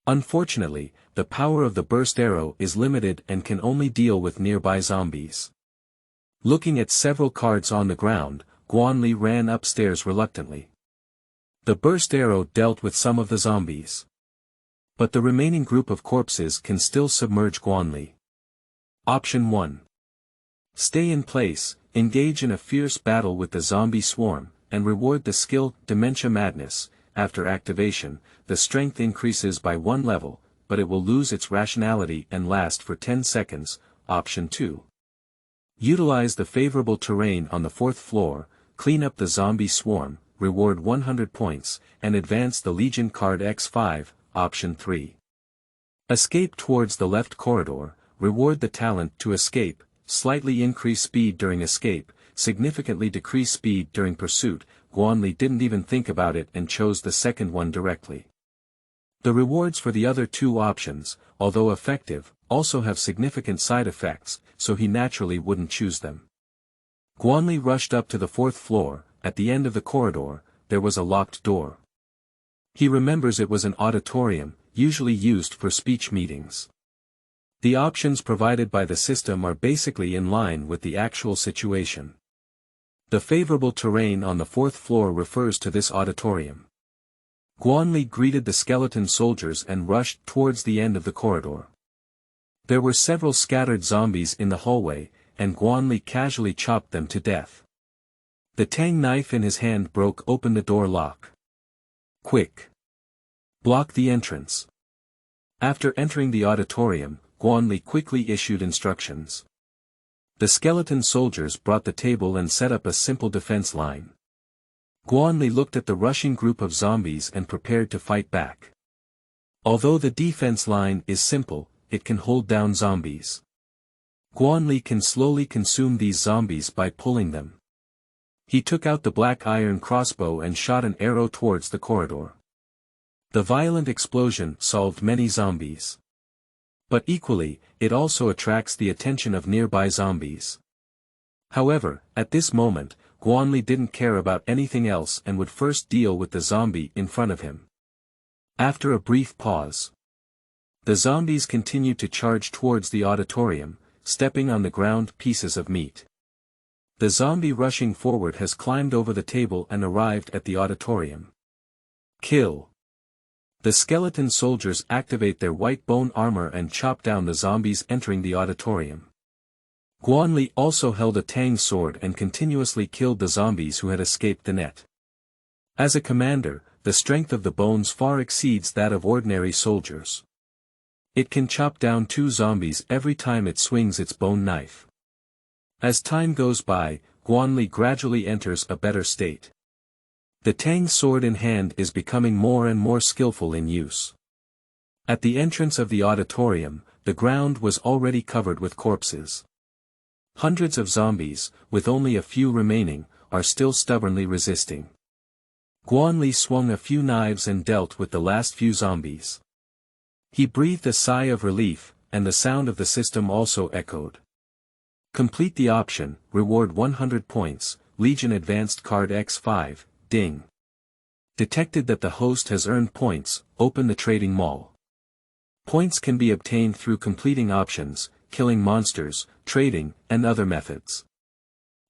Unfortunately, the power of the burst arrow is limited and can only deal with nearby zombies. Looking at several cards on the ground, Guanli ran upstairs reluctantly. The burst arrow dealt with some of the zombies. But the remaining group of corpses can still submerge Guanli. Option 1. Stay in place, engage in a fierce battle with the zombie swarm, and reward the skill Dementia Madness. After activation, the strength increases by 1 level, but it will lose its rationality and last for 10 seconds. Option 2. Utilize the favorable terrain on the 4th floor, clean up the zombie swarm, reward 100 points, and advance the Legion card X5. Option 3. Escape towards the left corridor, reward the talent to escape, slightly increase speed during escape, significantly decrease speed during pursuit. Guanli didn't even think about it and chose the second one directly. The rewards for the other 2 options, although effective, also have significant side effects, so he naturally wouldn't choose them. Guanli rushed up to the 4th floor. At the end of the corridor, there was a locked door. He remembers it was an auditorium, usually used for speech meetings. The options provided by the system are basically in line with the actual situation. The favorable terrain on the 4th floor refers to this auditorium. Guanli greeted the skeleton soldiers and rushed towards the end of the corridor. There were several scattered zombies in the hallway, and Guanli casually chopped them to death. The Tang knife in his hand broke open the door lock. Quick! Block the entrance. After entering the auditorium, Guanli quickly issued instructions. The skeleton soldiers brought the table and set up a simple defense line. Guanli looked at the rushing group of zombies and prepared to fight back. Although the defense line is simple, it can hold down zombies. Guanli can slowly consume these zombies by pulling them. He took out the black iron crossbow and shot an arrow towards the corridor. The violent explosion solved many zombies. But equally, it also attracts the attention of nearby zombies. However, at this moment, Guanli didn't care about anything else and would first deal with the zombie in front of him. After a brief pause, the zombies continued to charge towards the auditorium, stepping on the ground pieces of meat. The zombie rushing forward has climbed over the table and arrived at the auditorium. Kill. The skeleton soldiers activate their white bone armor and chop down the zombies entering the auditorium. Guanli also held a Tang sword and continuously killed the zombies who had escaped the net. As a commander, the strength of the bones far exceeds that of ordinary soldiers. It can chop down 2 zombies every time it swings its bone knife. As time goes by, Guanli gradually enters a better state. The Tang sword in hand is becoming more and more skillful in use. At the entrance of the auditorium, the ground was already covered with corpses. Hundreds of zombies, with only a few remaining, are still stubbornly resisting. Guanli swung a few knives and dealt with the last few zombies. He breathed a sigh of relief, and the sound of the system also echoed. Complete the option, reward 100 points, Legion Advanced Card X5, ding. Detected that the host has earned points, open the trading mall. Points can be obtained through completing options, killing monsters, trading, and other methods.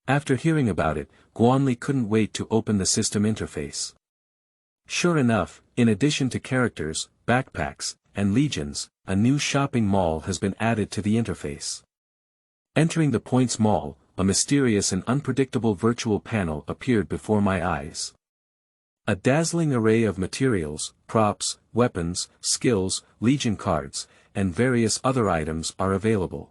After hearing about it, Guanli couldn't wait to open the system interface. Sure enough, in addition to characters, backpacks, and legions, a new shopping mall has been added to the interface. Entering the Points Mall, a mysterious and unpredictable virtual panel appeared before my eyes. A dazzling array of materials, props, weapons, skills, Legion cards, and various other items are available.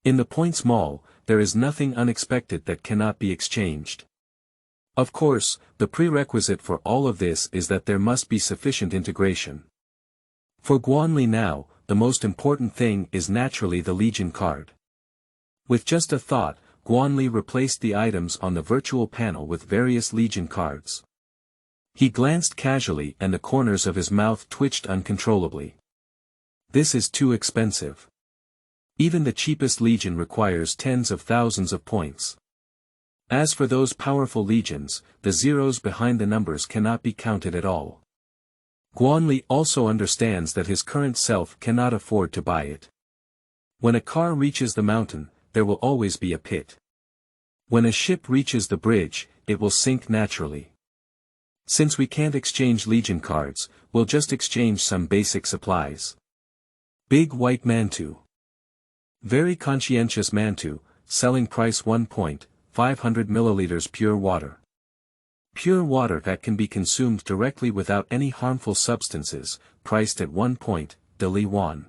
In the Points Mall, there is nothing unexpected that cannot be exchanged. Of course, the prerequisite for all of this is that there must be sufficient integration. For Guanli now, the most important thing is naturally the Legion card. With just a thought, Guanli replaced the items on the virtual panel with various Legion cards. He glanced casually and the corners of his mouth twitched uncontrollably. This is too expensive. Even the cheapest Legion requires tens of thousands of points. As for those powerful legions, the zeros behind the numbers cannot be counted at all. Guanli also understands that his current self cannot afford to buy it. When a car reaches the mountain, there will always be a pit. When a ship reaches the bridge, it will sink naturally. Since we can't exchange Legion cards, we'll just exchange some basic supplies. Big white mantu. Very conscientious mantu, selling price 1 point, 500 milliliters pure water. Pure water that can be consumed directly without any harmful substances, priced at 1 point, Dali Yuan.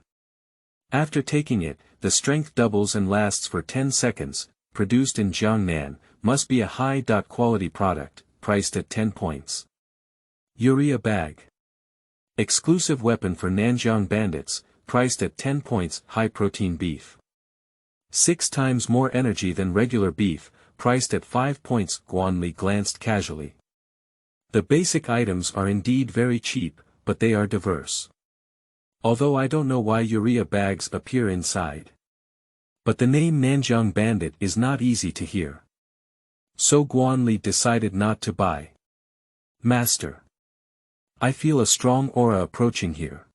After taking it, the strength doubles and lasts for 10 seconds, produced in Jiangnan, must be a high-quality product, priced at 10 points. Urea bag. Exclusive weapon for Nanjiang bandits, priced at 10 points, high-protein beef. 6 times more energy than regular beef, priced at 5 points. Guanli glanced casually. The basic items are indeed very cheap, but they are diverse. Although I don't know why urea bags appear inside. But the name Nanjiang Bandit is not easy to hear. So Guanli decided not to buy. Master. I feel a strong aura approaching here.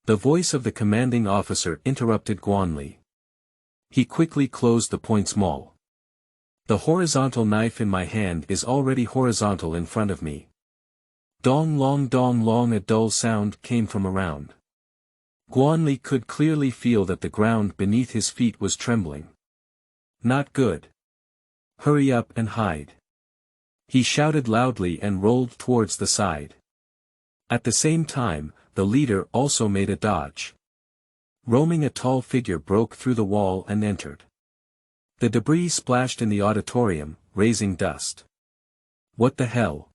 The voice of the commanding officer interrupted Guanli. He quickly closed the Points Mall. The horizontal knife in my hand is already horizontal in front of me. Dong long, a dull sound came from around. Guanli could clearly feel that the ground beneath his feet was trembling. Not good. Hurry up and hide. He shouted loudly and rolled towards the side. At the same time, the leader also made a dodge. Roaming, a tall figure broke through the wall and entered. The debris splashed in the auditorium, raising dust. What the hell?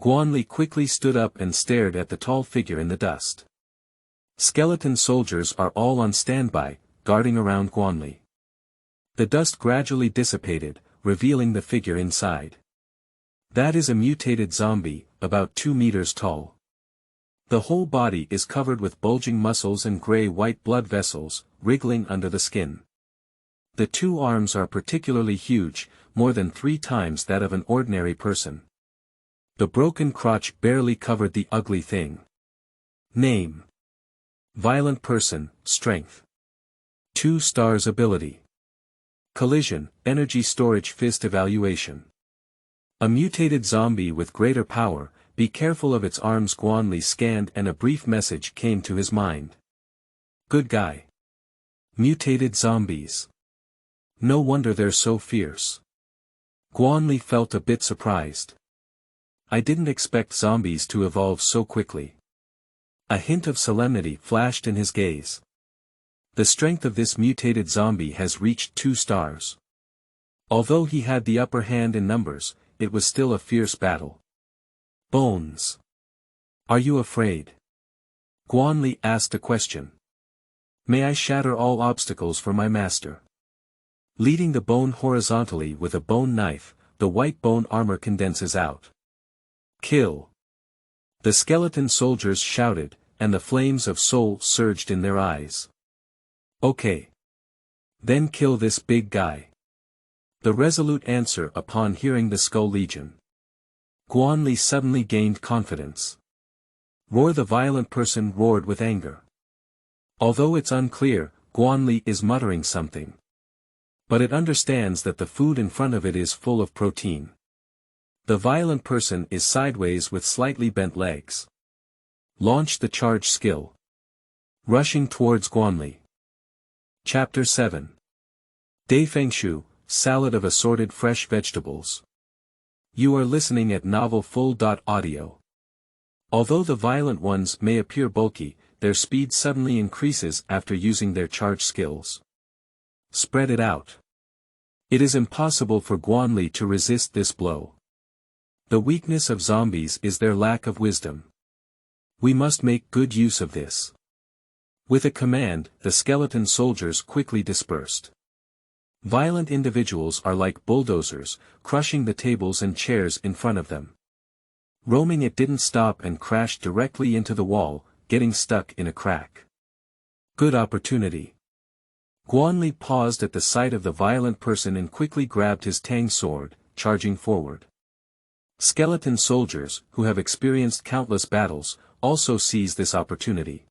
Guanli quickly stood up and stared at the tall figure in the dust. Skeleton soldiers are all on standby, guarding around Guanli. The dust gradually dissipated, revealing the figure inside. That is a mutated zombie, about 2 meters tall. The whole body is covered with bulging muscles and gray-white blood vessels, wriggling under the skin. The 2 arms are particularly huge, more than 3 times that of an ordinary person. The broken crotch barely covered the ugly thing. Name. Violent person, strength. 2 stars ability. Collision, energy storage fist evaluation. A mutated zombie with greater power, be careful of its arms. Guanli scanned and a brief message came to his mind. Good guy. Mutated zombies. No wonder they're so fierce. Guanli felt a bit surprised. I didn't expect zombies to evolve so quickly. A hint of solemnity flashed in his gaze. The strength of this mutated zombie has reached 2 stars. Although he had the upper hand in numbers, it was still a fierce battle. Bones. Are you afraid? Guan Li asked a question. May I shatter all obstacles for my master? Leading the bone horizontally with a bone knife, the white bone armor condenses out. Kill. The skeleton soldiers shouted, and the flames of soul surged in their eyes. Okay. Then kill this big guy. The resolute answer upon hearing the Skull Legion. Guan Li suddenly gained confidence. Roar! The violent person roared with anger. Although it's unclear, Guan Li is muttering something. But it understands that the food in front of it is full of protein. The violent person is sideways with slightly bent legs. Launch the charge skill. Rushing towards Guan Li. Chapter 7. Dafengshou, Salad of Assorted Fresh Vegetables. You are listening at Novel Full.audio. Although the violent ones may appear bulky, their speed suddenly increases after using their charge skills. Spread it out. It is impossible for Guan Li to resist this blow. The weakness of zombies is their lack of wisdom. We must make good use of this. With a command, the skeleton soldiers quickly dispersed. Violent individuals are like bulldozers, crushing the tables and chairs in front of them. Roaming it didn't stop and crashed directly into the wall, getting stuck in a crack. Good opportunity. Guan Li paused at the sight of the violent person and quickly grabbed his tang sword, charging forward. Skeleton soldiers, who have experienced countless battles, also seized this opportunity.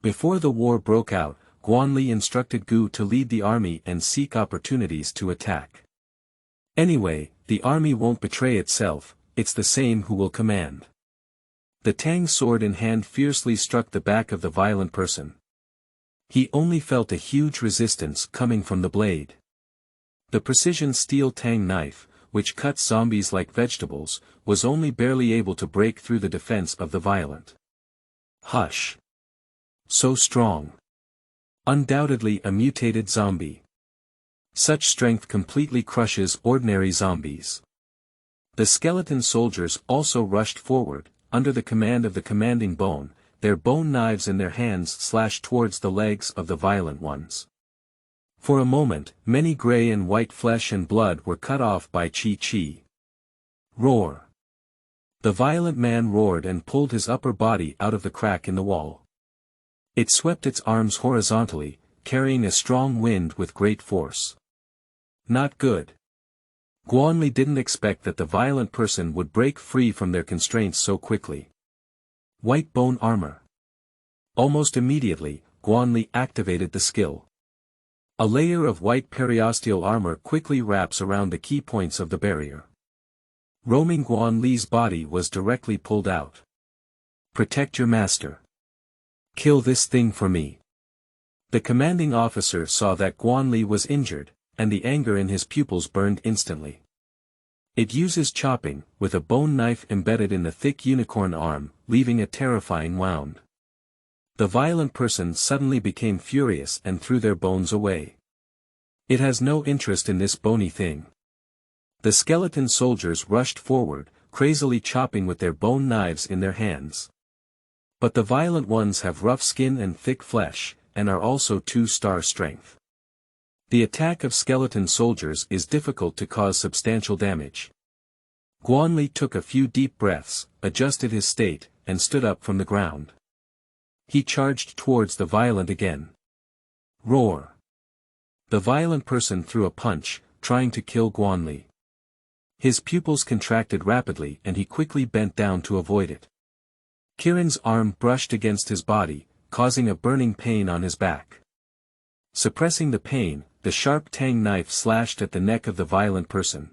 Before the war broke out, Guan Li instructed Gu to lead the army and seek opportunities to attack. Anyway, the army won't betray itself, it's the same who will command. The tang sword in hand fiercely struck the back of the violent person. He only felt a huge resistance coming from the blade. The precision steel tang knife, which cuts zombies like vegetables, was only barely able to break through the defense of the violent. Hush. So strong. Undoubtedly a mutated zombie. Such strength completely crushes ordinary zombies. The skeleton soldiers also rushed forward, under the command of the commanding bone, their bone knives in their hands slashed towards the legs of the violent ones. For a moment, many gray and white flesh and blood were cut off by Chi. Roar. The violent man roared and pulled his upper body out of the crack in the wall. It swept its arms horizontally, carrying a strong wind with great force. Not good. Guan Li didn't expect that the violent person would break free from their constraints so quickly. White bone armor. Almost immediately, Guan Li activated the skill. A layer of white periosteal armor quickly wraps around the key points of the barrier. Roaming Guan Li's body was directly pulled out. Protect your master. Kill this thing for me. The commanding officer saw that Guan Li was injured, and the anger in his pupils burned instantly. It uses chopping, with a bone knife embedded in the thick unicorn arm, leaving a terrifying wound. The violent person suddenly became furious and threw their bones away. It has no interest in this bony thing. The skeleton soldiers rushed forward, crazily chopping with their bone knives in their hands. But the violent ones have rough skin and thick flesh, and are also 2-star strength. The attack of skeleton soldiers is difficult to cause substantial damage. Guan Li took a few deep breaths, adjusted his state, and stood up from the ground. He charged towards the violent again. Roar. The violent person threw a punch, trying to kill Guan Li. His pupils contracted rapidly and he quickly bent down to avoid it. Kirin's arm brushed against his body, causing a burning pain on his back. Suppressing the pain, the sharp tang knife slashed at the neck of the violent person.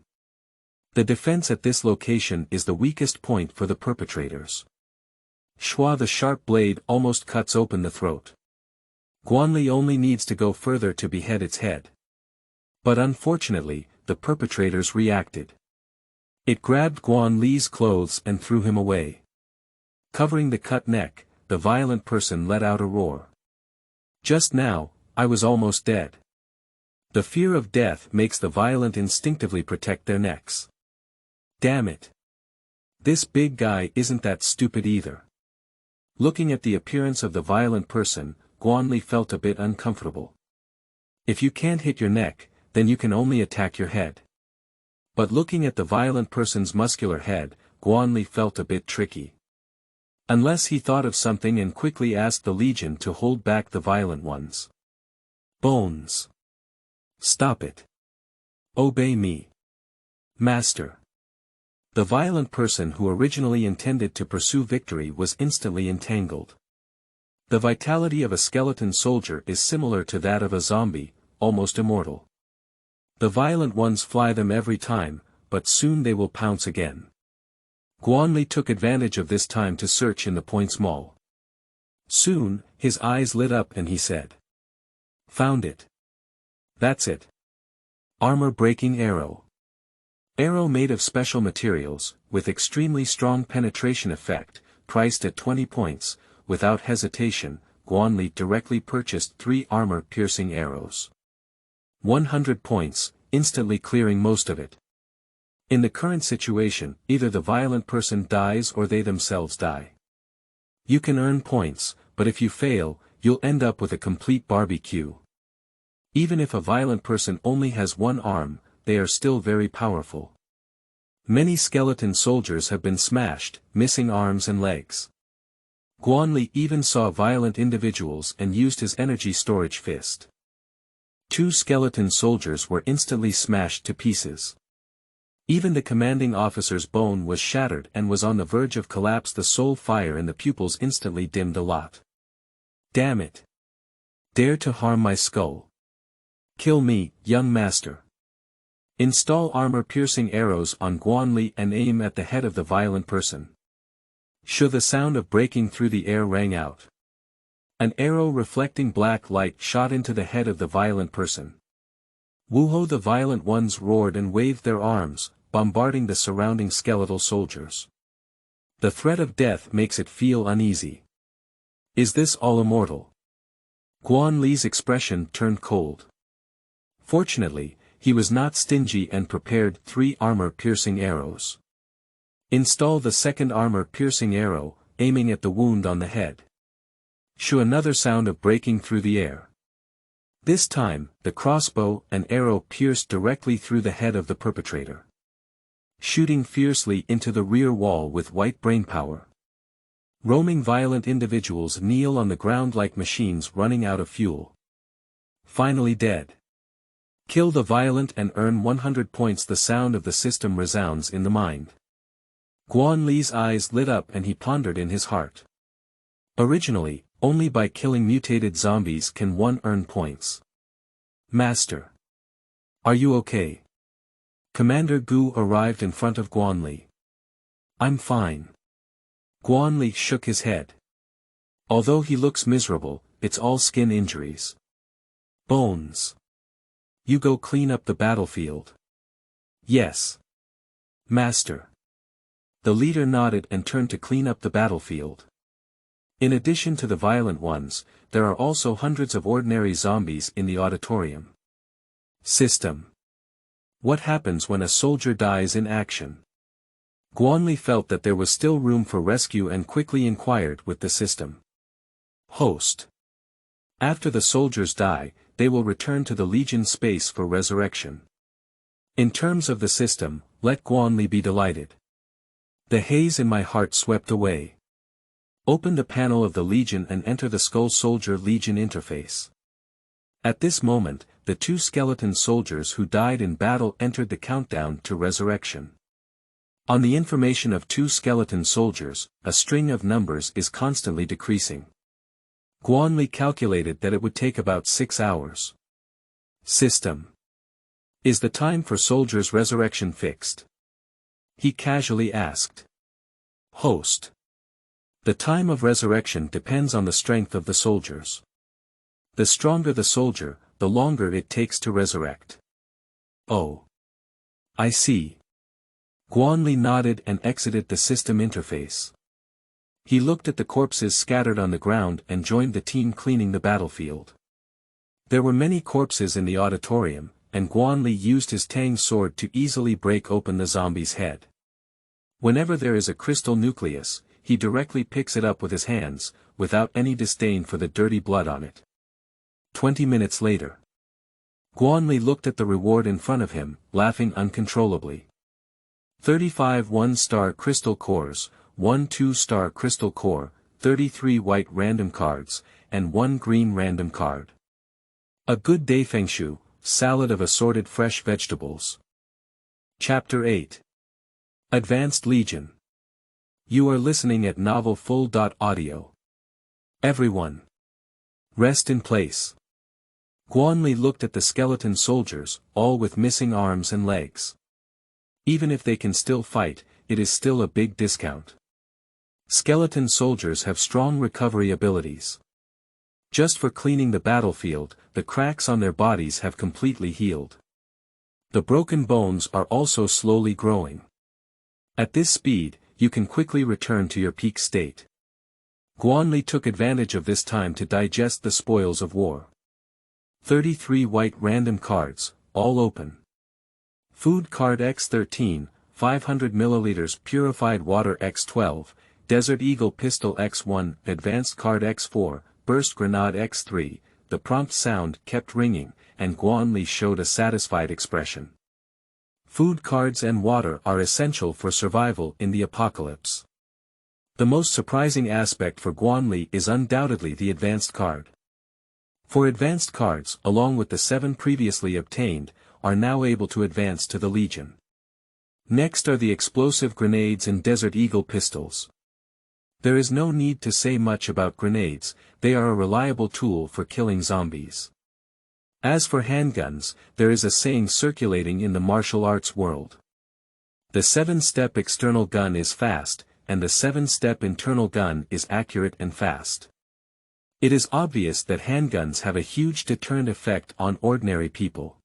The defense at this location is the weakest point for the perpetrators. Shua, the sharp blade almost cuts open the throat. Guan Li only needs to go further to behead its head. But unfortunately, the perpetrators reacted. It grabbed Guan Li's clothes and threw him away. Covering the cut neck, the violent person let out a roar. Just now, I was almost dead. The fear of death makes the violent instinctively protect their necks. Damn it. This big guy isn't that stupid either. Looking at the appearance of the violent person, Guanli felt a bit uncomfortable. If you can't hit your neck, then you can only attack your head. But looking at the violent person's muscular head, Guanli felt a bit tricky. Unless he thought of something and quickly asked the Legion to hold back the violent ones. Bones. Stop it. Obey me. Master. The violent person who originally intended to pursue victory was instantly entangled. The vitality of a skeleton soldier is similar to that of a zombie, almost immortal. The violent ones fly them every time, but soon they will pounce again. Guanli took advantage of this time to search in the points mall. Soon, his eyes lit up and he said. Found it. That's it. Armor-breaking arrow. Arrow made of special materials, with extremely strong penetration effect, priced at 20 points, without hesitation, Guanli directly purchased 3 armor-piercing arrows. 100 points, instantly clearing most of it. In the current situation, either the violent person dies or they themselves die. You can earn points, but if you fail, you'll end up with a complete barbecue. Even if a violent person only has one arm, they are still very powerful. Many skeleton soldiers have been smashed, missing arms and legs. Guanli even saw violent individuals and used his energy storage fist. 2 skeleton soldiers were instantly smashed to pieces. Even the commanding officer's bone was shattered and was on the verge of collapse. The soul fire in the pupils instantly dimmed a lot. Damn it. Dare to harm my skull. Kill me, young master. Install armor-piercing arrows on Guanli and aim at the head of the violent person. Sure, the sound of breaking through the air rang out. An arrow reflecting black light shot into the head of the violent person. Wooho! The violent ones roared and waved their arms, bombarding the surrounding skeletal soldiers. The threat of death makes it feel uneasy. Is this all immortal? Guanli's expression turned cold. Fortunately, he was not stingy and prepared 3 armor-piercing arrows. Install the second armor-piercing arrow, aiming at the wound on the head. Shoo! Another sound of breaking through the air. This time, the crossbow and arrow pierced directly through the head of the perpetrator, shooting fiercely into the rear wall with white brainpower. Roaming violent individuals kneel on the ground like machines running out of fuel. Finally dead. Kill the violent and earn 100 points. The sound of the system resounds in the mind. Guanli's eyes lit up and he pondered in his heart. Originally, only by killing mutated zombies can one earn points. Master. Are you okay? Commander Gu arrived in front of Guanli. I'm fine. Guanli shook his head. Although he looks miserable, it's all skin injuries. Bones. You go clean up the battlefield. Yes. Master. The leader nodded and turned to clean up the battlefield. In addition to the violent ones, there are also hundreds of ordinary zombies in the auditorium. System. What happens when a soldier dies in action? Guanli felt that there was still room for rescue and quickly inquired with the system. Host. After the soldiers die, they will return to the Legion space for resurrection. In terms of the system, let Guanli be delighted. The haze in my heart swept away. Open the panel of the Legion and enter the Skull Soldier Legion interface. At this moment, the 2 skeleton soldiers who died in battle entered the countdown to resurrection. On the information of 2 skeleton soldiers, a string of numbers is constantly decreasing. Guanli calculated that it would take about 6 hours. System. Is the time for soldiers' resurrection fixed? He casually asked. Host. The time of resurrection depends on the strength of the soldiers. The stronger the soldier, the longer it takes to resurrect. Oh. I see. Guanli nodded and exited the system interface. He looked at the corpses scattered on the ground and joined the team cleaning the battlefield. There were many corpses in the auditorium, and Guan Li used his Tang sword to easily break open the zombie's head. Whenever there is a crystal nucleus, he directly picks it up with his hands, without any disdain for the dirty blood on it. 20 minutes later. Guan Li looked at the reward in front of him, laughing uncontrollably. 35 1-star crystal cores, 1 2-star crystal core, 33 white random cards, and 1 green random card. A good Dafengshou, salad of assorted fresh vegetables. Chapter 8. Advanced Legion. You are listening at Novel Full.audio. Everyone. Rest in place. Guan Li looked at the skeleton soldiers, all with missing arms and legs. Even if they can still fight, it is still a big discount. Skeleton soldiers have strong recovery abilities. Just for cleaning the battlefield, the cracks on their bodies have completely healed. The broken bones are also slowly growing. At this speed, you can quickly return to your peak state. Guan Li took advantage of this time to digest the spoils of war. 33 white random cards, all open. Food card X13, 500 ml purified water X12, Desert Eagle pistol X1, advanced card X4, burst grenade X3, the prompt sound kept ringing, and Guan Li showed a satisfied expression. Food cards and water are essential for survival in the apocalypse. The most surprising aspect for Guan Li is undoubtedly the advanced card. For advanced cards, along with the 7 previously obtained, are now able to advance to the Legion. Next are the explosive grenades and Desert Eagle pistols. There is no need to say much about grenades, they are a reliable tool for killing zombies. As for handguns, there is a saying circulating in the martial arts world. The 7-step external gun is fast, and the 7-step internal gun is accurate and fast. It is obvious that handguns have a huge deterrent effect on ordinary people.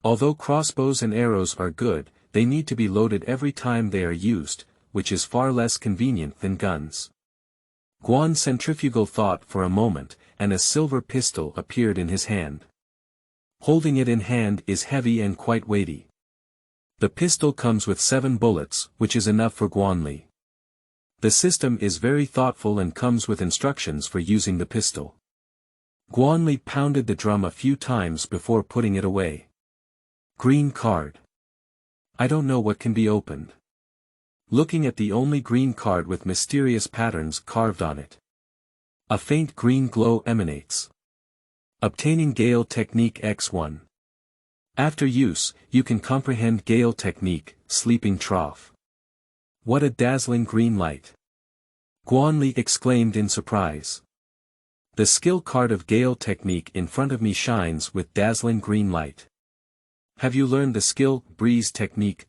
Although crossbows and arrows are good, they need to be loaded every time they are used, which is far less convenient than guns. Guan centrifugal thought for a moment, and a silver pistol appeared in his hand. Holding it in hand is heavy and quite weighty. The pistol comes with 7 bullets, which is enough for Guan Li. The system is very thoughtful and comes with instructions for using the pistol. Guan Li pounded the drum a few times before putting it away. Green card. I don't know what can be opened. Looking at the only green card with mysterious patterns carved on it. A faint green glow emanates. Obtaining Gale Technique X1. After use, you can comprehend Gale Technique, Sleeping Trough. What a dazzling green light! Guan Li exclaimed in surprise. The skill card of Gale Technique in front of me shines with dazzling green light. Have you learned the skill, Breeze Technique?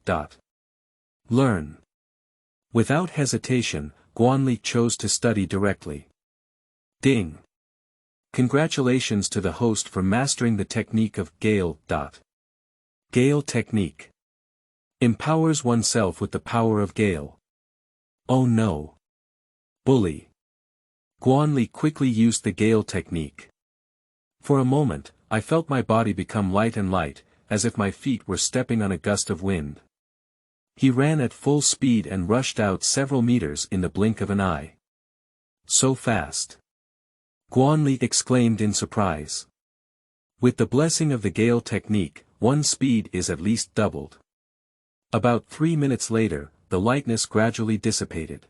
Learn. Without hesitation, Guan Li chose to study directly. Ding! Congratulations to the host for mastering the technique of Gale. Gale Technique. Empowers oneself with the power of Gale. Oh no! Bully! Guan Li quickly used the Gale Technique. For a moment, I felt my body become light and light, as if my feet were stepping on a gust of wind. He ran at full speed and rushed out several meters in the blink of an eye. So fast! Guan Li exclaimed in surprise. With the blessing of the Gale Technique, one's speed is at least doubled. About 3 minutes later, the lightness gradually dissipated.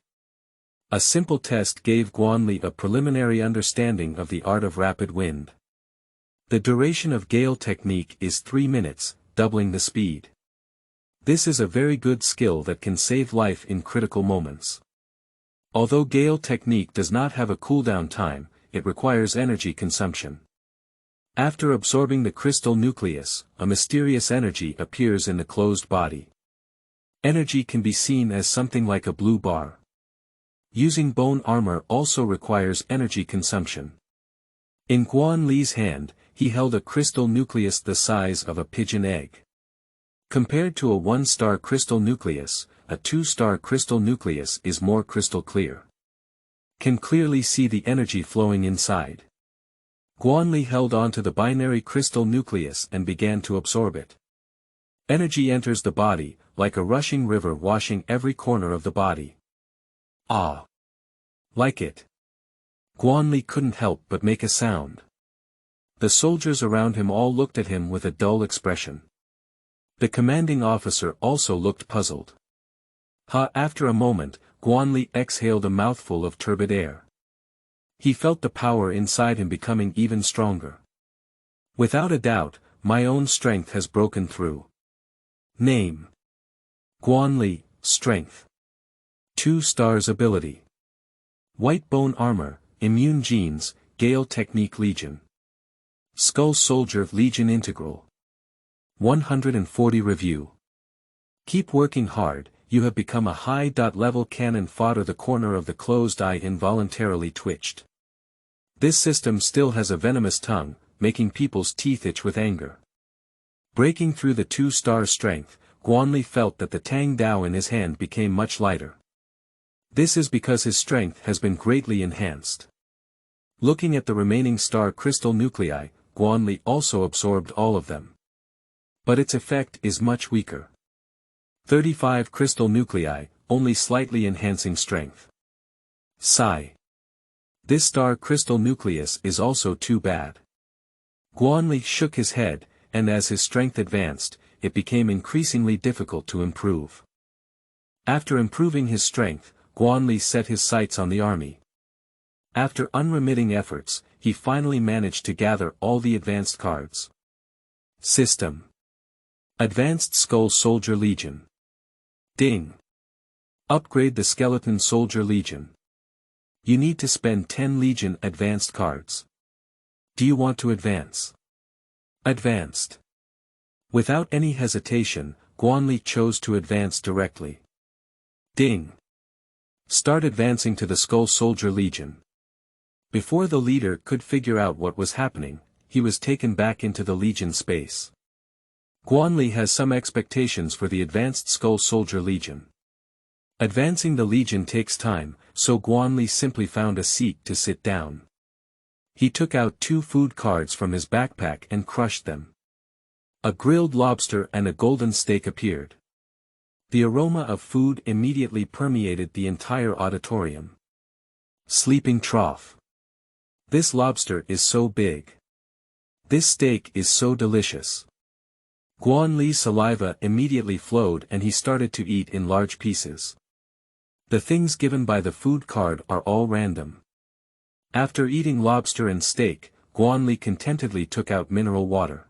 A simple test gave Guan Li a preliminary understanding of the art of rapid wind. The duration of Gale Technique is 3 minutes, doubling the speed. This is a very good skill that can save life in critical moments. Although Gale Technique does not have a cooldown time, it requires energy consumption. After absorbing the crystal nucleus, a mysterious energy appears in the closed body. Energy can be seen as something like a blue bar. Using bone armor also requires energy consumption. In Guan Li's hand, he held a crystal nucleus the size of a pigeon egg. Compared to a 1-star crystal nucleus, a 2-star crystal nucleus is more crystal clear. Can clearly see the energy flowing inside. Guan Li held onto the binary crystal nucleus and began to absorb it. Energy enters the body, like a rushing river washing every corner of the body. Ah! Like it. Guan Li couldn't help but make a sound. The soldiers around him all looked at him with a dull expression. The commanding officer also looked puzzled. After a moment, Guan Li exhaled a mouthful of turbid air. He felt the power inside him becoming even stronger. Without a doubt, my own strength has broken through. Name: Guan Li, Strength. 2 stars ability. White Bone Armor, Immune Genes, Gale Technique Legion. Skull Soldier Legion Integral. 140 Review. Keep working hard, you have become a high-level cannon fodder. The corner of the closed eye involuntarily twitched. This system still has a venomous tongue, making people's teeth itch with anger. Breaking through the 2-star strength, Guan Li felt that the Tang Dao in his hand became much lighter. This is because his strength has been greatly enhanced. Looking at the remaining star crystal nuclei, Guan Li also absorbed all of them. But its effect is much weaker. 35 crystal nuclei, only slightly enhancing strength. Sigh. This star crystal nucleus is also too bad. Guan Li shook his head, and as his strength advanced, it became increasingly difficult to improve. After improving his strength, Guan Li set his sights on the army. After unremitting efforts, he finally managed to gather all the advanced cards. System: Advanced Skull Soldier Legion. Ding. Upgrade the Skeleton Soldier Legion. You need to spend 10 Legion advanced cards. Do you want to advance? Advanced. Without any hesitation, Guan Li chose to advance directly. Ding. Start advancing to the Skull Soldier Legion. Before the leader could figure out what was happening, he was taken back into the Legion space. Guan Li has some expectations for the Advanced Skull Soldier Legion. Advancing the Legion takes time, so Guan Li simply found a seat to sit down. He took out 2 food cards from his backpack and crushed them. A grilled lobster and a golden steak appeared. The aroma of food immediately permeated the entire auditorium. Sleeping trough. This lobster is so big. This steak is so delicious. Guan Li's saliva immediately flowed and he started to eat in large pieces. The things given by the food card are all random. After eating lobster and steak, Guan Li contentedly took out mineral water.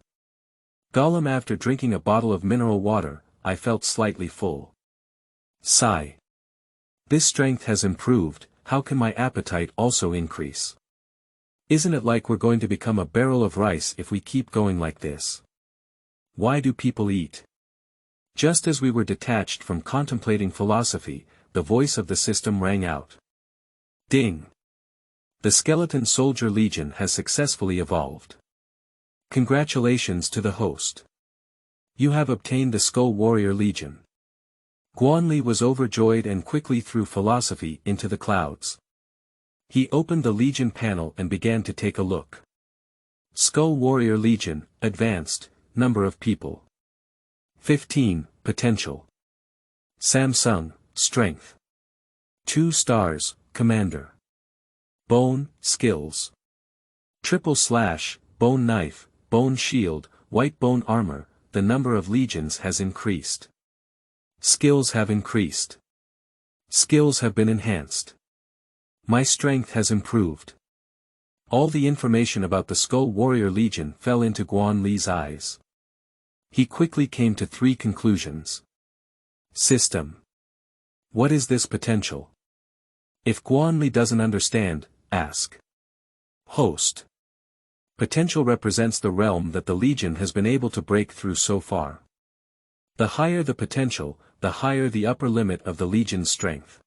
Gollum: after drinking a bottle of mineral water, I felt slightly full. Sigh. This strength has improved, how can my appetite also increase? Isn't it like we're going to become a barrel of rice if we keep going like this? Why do people eat? Just as we were detached from contemplating philosophy, the voice of the system rang out. Ding. The Skeleton Soldier Legion has successfully evolved. Congratulations to the host. You have obtained the Skull Warrior Legion. Guan Li was overjoyed and quickly threw philosophy into the clouds. He opened the Legion panel and began to take a look. Skull Warrior Legion, Advanced, Number of People. 15, Potential. Samsung, Strength. 2 stars, Commander. Bone, Skills. // Bone Knife, Bone Shield, White Bone Armor, the number of legions has increased. Skills have increased. Skills have been enhanced. My strength has improved. All the information about the Skull Warrior Legion fell into Guan Li's eyes. He quickly came to 3 conclusions. System. What is this potential? If Guan Li doesn't understand, ask. Host. Potential represents the realm that the Legion has been able to break through so far. The higher the potential, the higher the upper limit of the Legion's strength.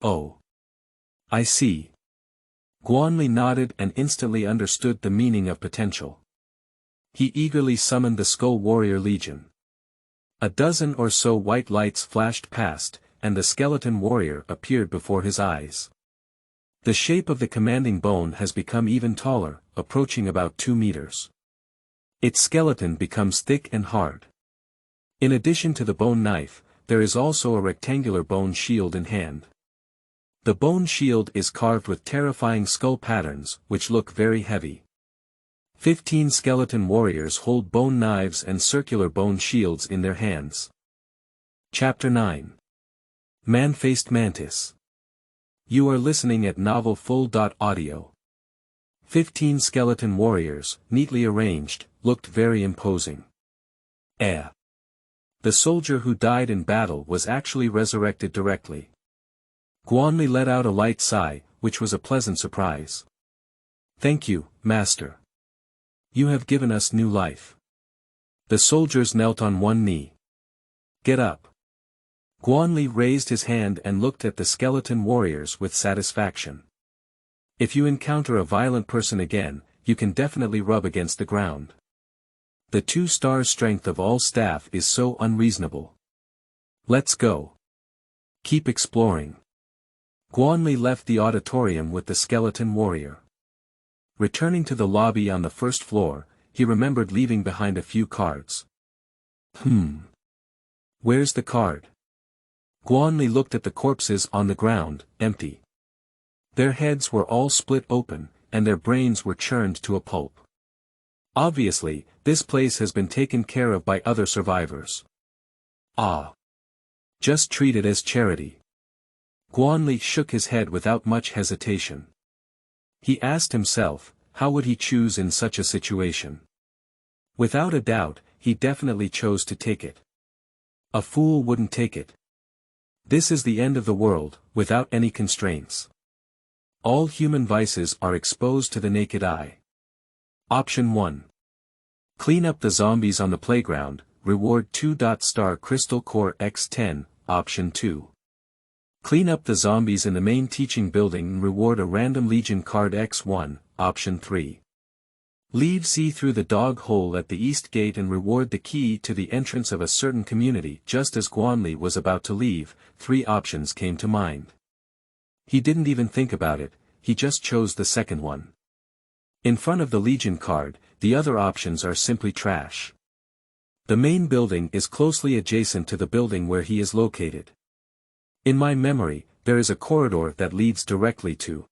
Oh. I see. Guan Li nodded and instantly understood the meaning of potential. He eagerly summoned the Skull Warrior Legion. A dozen or so white lights flashed past, and the skeleton warrior appeared before his eyes. The shape of the commanding bone has become even taller, approaching about 2 meters. Its skeleton becomes thick and hard. In addition to the bone knife, there is also a rectangular bone shield in hand. The bone shield is carved with terrifying skull patterns, which look very heavy. 15 skeleton warriors hold bone knives and circular bone shields in their hands. Chapter 9. Manfaced Mantis. You are listening at Novel Full.audio. 15 skeleton warriors, neatly arranged, looked very imposing. The soldier who died in battle was actually resurrected directly. Guanli let out a light sigh, which was a pleasant surprise. Thank you, Master. You have given us new life. The soldiers knelt on one knee. Get up. Guanli raised his hand and looked at the skeleton warriors with satisfaction. If you encounter a violent person again, you can definitely rub against the ground. The 2-star strength of all staff is so unreasonable. Let's go. Keep exploring. Guanli left the auditorium with the skeleton warrior. Returning to the lobby on the first floor, he remembered leaving behind a few cards. Where's the card? Guanli looked at the corpses on the ground, empty. Their heads were all split open, and their brains were churned to a pulp. Obviously, this place has been taken care of by other survivors. Just treat it as charity. Guanli shook his head without much hesitation. He asked himself, how would he choose in such a situation? Without a doubt, he definitely chose to take it. A fool wouldn't take it. This is the end of the world, without any constraints. All human vices are exposed to the naked eye. Option 1. Clean up the zombies on the playground, reward 2-star Crystal Core X10, Option 2. Clean up the zombies in the main teaching building and reward a random Legion card X1, Option 3. Leave C through the dog hole at the east gate and reward the key to the entrance of a certain community. Just as Guanli was about to leave, 3 options came to mind. He didn't even think about it, he just chose the second one. In front of the Legion card, the other options are simply trash. The main building is closely adjacent to the building where he is located. In my memory, there is a corridor that leads directly to.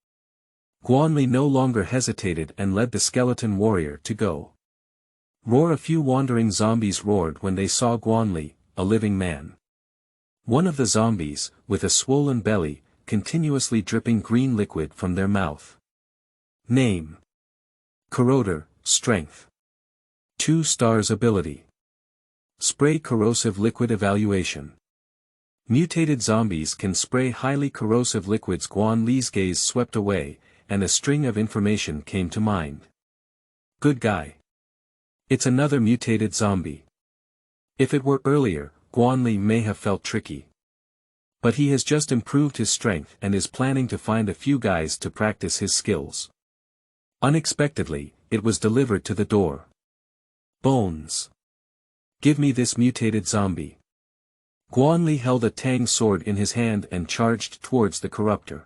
Guanli no longer hesitated and led the skeleton warrior to go. Roar! A few wandering zombies roared when they saw Guanli, a living man. One of the zombies, with a swollen belly, continuously dripping green liquid from their mouth. Name. Corroder, Strength. 2 stars ability. Spray corrosive liquid evaluation. Mutated zombies can spray highly corrosive liquids. Guanli's gaze swept away, and a string of information came to mind. Good guy. It's another mutated zombie. If it were earlier, Guanli may have felt tricky. But he has just improved his strength and is planning to find a few guys to practice his skills. Unexpectedly, it was delivered to the door. Bones. Give me this mutated zombie. Guanli held a tang sword in his hand and charged towards the corruptor.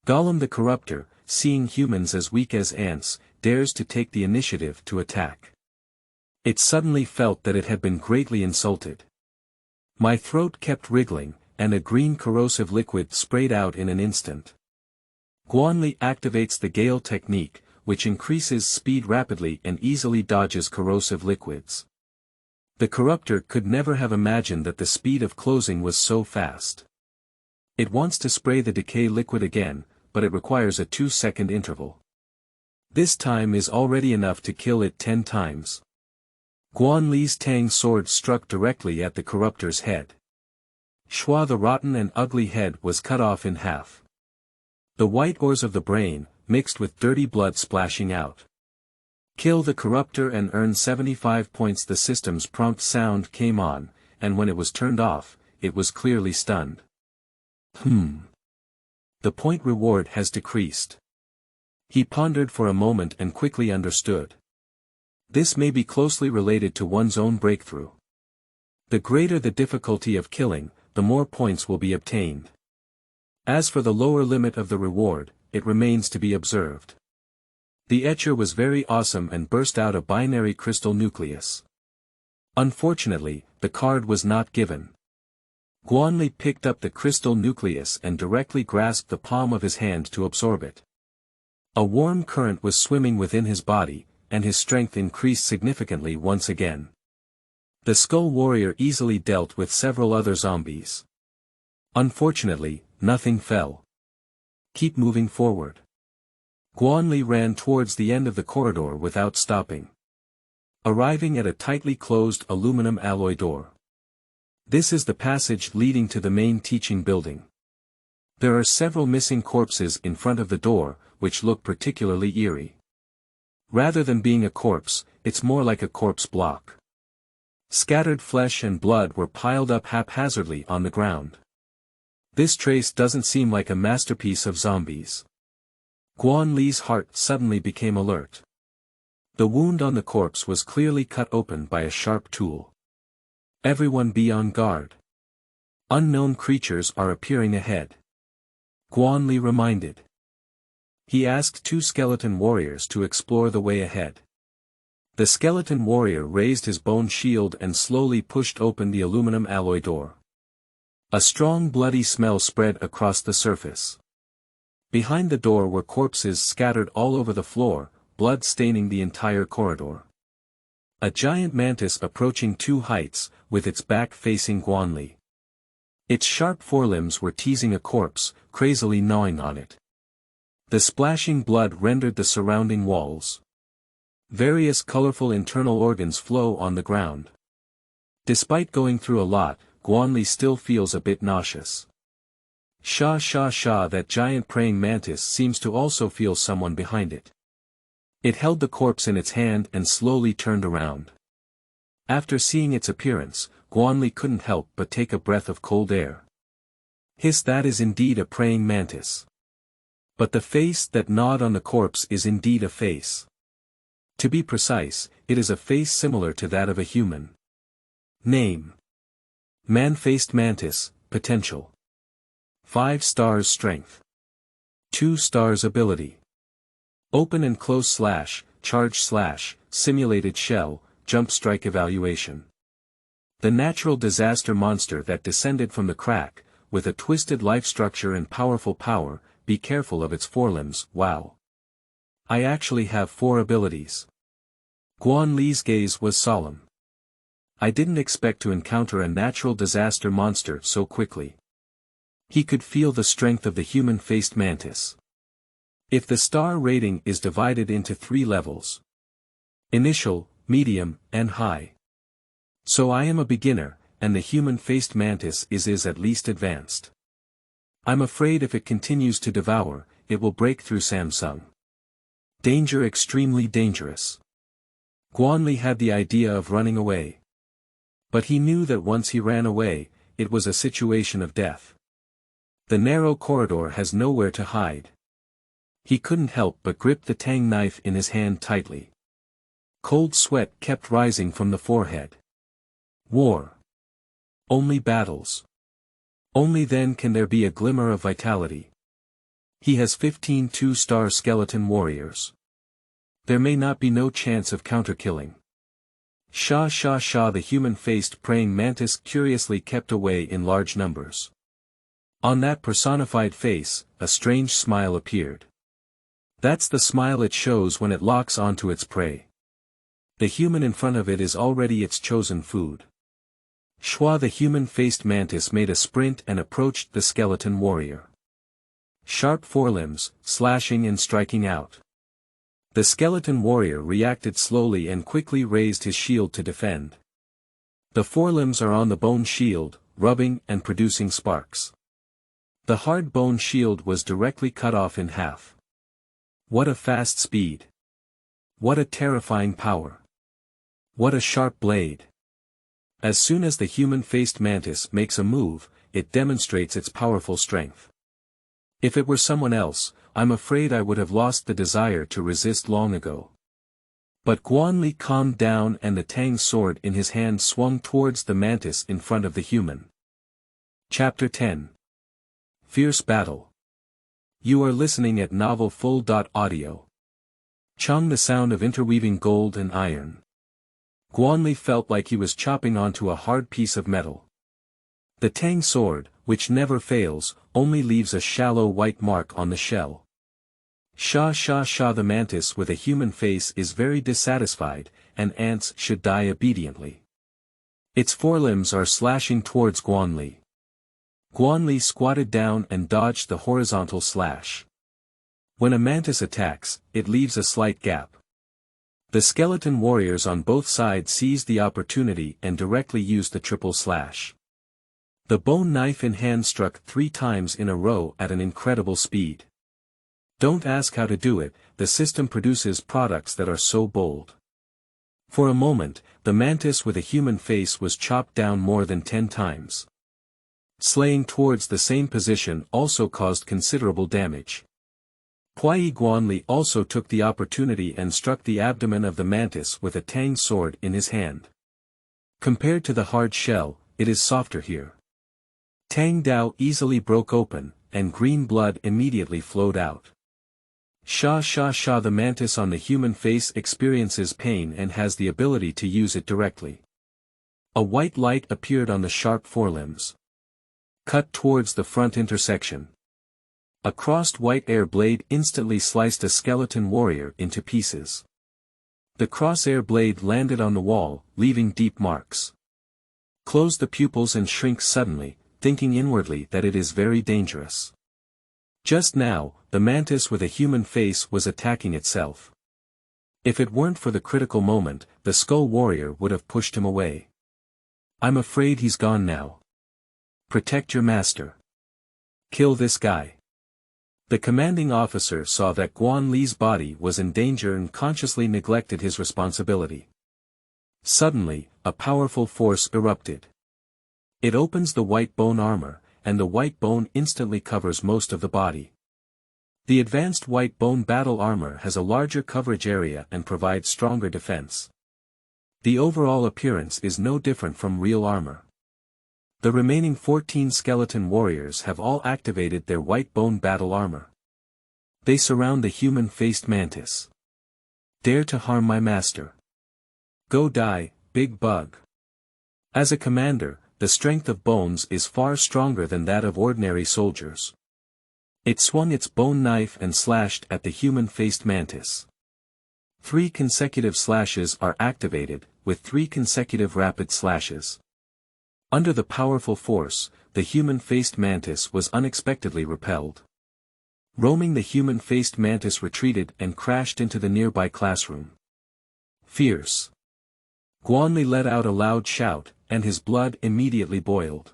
Gollum the corruptor, seeing humans as weak as ants, dares to take the initiative to attack. It suddenly felt that it had been greatly insulted. My throat kept wriggling, and a green corrosive liquid sprayed out in an instant. Guanli activates the Gale technique, which increases speed rapidly and easily dodges corrosive liquids. The corruptor could never have imagined that the speed of closing was so fast. It wants to spray the decay liquid again, but it requires a 2-second interval. This time is already enough to kill it 10 times. Guanli's tang sword struck directly at the corruptor's head. Shua, the rotten and ugly head was cut off in half. The white ores of the brain, mixed with dirty blood splashing out. Kill the corruptor and earn 75 points. The system's prompt sound came on, and when it was turned off, it was clearly stunned. The point reward has decreased. He pondered for a moment and quickly understood. This may be closely related to one's own breakthrough. The greater the difficulty of killing, the more points will be obtained. As for the lower limit of the reward, it remains to be observed. The etcher was very awesome and burst out a binary crystal nucleus. Unfortunately, the card was not given. Guanli picked up the crystal nucleus and directly grasped the palm of his hand to absorb it. A warm current was swimming within his body, and his strength increased significantly once again. The Skull Warrior easily dealt with several other zombies. Unfortunately, nothing fell. Keep moving forward. Guanli ran towards the end of the corridor without stopping. Arriving at a tightly closed aluminum alloy door. This is the passage leading to the main teaching building. There are several missing corpses in front of the door, which look particularly eerie. Rather than being a corpse, it's more like a corpse block. Scattered flesh and blood were piled up haphazardly on the ground. This trace doesn't seem like a masterpiece of zombies. Guanli's heart suddenly became alert. The wound on the corpse was clearly cut open by a sharp tool. Everyone be on guard. Unknown creatures are appearing ahead. Guanli reminded. He asked 2 skeleton warriors to explore the way ahead. The skeleton warrior raised his bone shield and slowly pushed open the aluminum alloy door. A strong bloody smell spread across the surface. Behind the door were corpses scattered all over the floor, blood staining the entire corridor. A giant mantis approaching 2 heights, with its back facing Guanli. Its sharp forelimbs were teasing a corpse, crazily gnawing on it. The splashing blood rendered the surrounding walls. Various colorful internal organs flow on the ground. Despite going through a lot, Guanli still feels a bit nauseous. Sha, that giant praying mantis seems to also feel someone behind it. It held the corpse in its hand and slowly turned around. After seeing its appearance, Guanli couldn't help but take a breath of cold air. Hiss, that is indeed a praying mantis. But the face that gnawed on the corpse is indeed a face. To be precise, it is a face similar to that of a human. Name. Manfaced Mantis, Potential. 5 stars Strength. 2 stars Ability. Open and close / charge / simulated shell, jump strike evaluation. The natural disaster monster that descended from the crack, with a twisted life structure and powerful power, be careful of its forelimbs. Wow. I actually have 4 abilities. Guanli's gaze was solemn. I didn't expect to encounter a natural disaster monster so quickly. He could feel the strength of the human-faced mantis. If the star rating is divided into 3 levels. Initial, medium, and high. So I am a beginner, and the human-faced mantis is at least advanced. I'm afraid if it continues to devour, it will break through Samsung. Danger, extremely dangerous. Guanli had the idea of running away. But he knew that once he ran away, it was a situation of death. The narrow corridor has nowhere to hide. He couldn't help but grip the tang knife in his hand tightly. Cold sweat kept rising from the forehead. War. Only battles. Only then can there be a glimmer of vitality. He has 15 2-star skeleton warriors. There may not be no chance of counter-killing. Sha, the human-faced praying mantis curiously kept away in large numbers. On that personified face, a strange smile appeared. That's the smile it shows when it locks onto its prey. The human in front of it is already its chosen food. Shua, the human-faced mantis, made a sprint and approached the skeleton warrior. Sharp forelimbs, slashing and striking out. The skeleton warrior reacted slowly and quickly raised his shield to defend. The forelimbs are on the bone shield, rubbing and producing sparks. The hard bone shield was directly cut off in half. What a fast speed! What a terrifying power! What a sharp blade! As soon as the human-faced mantis makes a move, it demonstrates its powerful strength. If it were someone else, I'm afraid I would have lost the desire to resist long ago. But Guanli calmed down and the tang sword in his hand swung towards the mantis in front of the human. Chapter 10. Fierce Battle. You are listening at Novel Full.Audio. Chung the sound of interweaving gold and iron. Guanli felt like he was chopping onto a hard piece of metal. The Tang sword, which never fails, only leaves a shallow white mark on the shell. Sha the mantis with a human face is very dissatisfied, and ants should die obediently. Its forelimbs are slashing towards Guanli. Guanli squatted down and dodged the horizontal slash. When a mantis attacks, it leaves a slight gap. The skeleton warriors on both sides seized the opportunity and directly used the triple slash. The bone knife in hand struck 3 times in a row at an incredible speed. Don't ask how to do it, the system produces products that are so bold. For a moment, the mantis with a human face was chopped down more than 10 times. Slaying towards the same position also caused considerable damage. Puyi Guanli also took the opportunity and struck the abdomen of the mantis with a Tang sword in his hand. Compared to the hard shell, it is softer here. Tang Dao easily broke open, and green blood immediately flowed out. Sha the mantis on the human face experiences pain and has the ability to use it directly. A white light appeared on the sharp forelimbs. Cut towards the front intersection. A crossed white air blade instantly sliced a skeleton warrior into pieces. The crosshair blade landed on the wall, leaving deep marks. Close the pupils and shrink suddenly, thinking inwardly that it is very dangerous. Just now, the mantis with a human face was attacking itself. If it weren't for the critical moment, the skull warrior would have pushed him away. I'm afraid he's gone now. Protect your master. Kill this guy. The commanding officer saw that Guanli's body was in danger and consciously neglected his responsibility. Suddenly, a powerful force erupted. It opens the white bone armor, and the white bone instantly covers most of the body. The advanced white bone battle armor has a larger coverage area and provides stronger defense. The overall appearance is no different from real armor. The remaining 14 skeleton warriors have all activated their white bone battle armor. They surround the human-faced mantis. Dare to harm my master. Go die, big bug. As a commander, the strength of bones is far stronger than that of ordinary soldiers. It swung its bone knife and slashed at the human-faced mantis. 3 consecutive slashes are activated, with 3 consecutive rapid slashes. Under the powerful force, the human-faced mantis was unexpectedly repelled. Roaming the human-faced mantis retreated and crashed into the nearby classroom. Fierce. Guanli let out a loud shout, and his blood immediately boiled.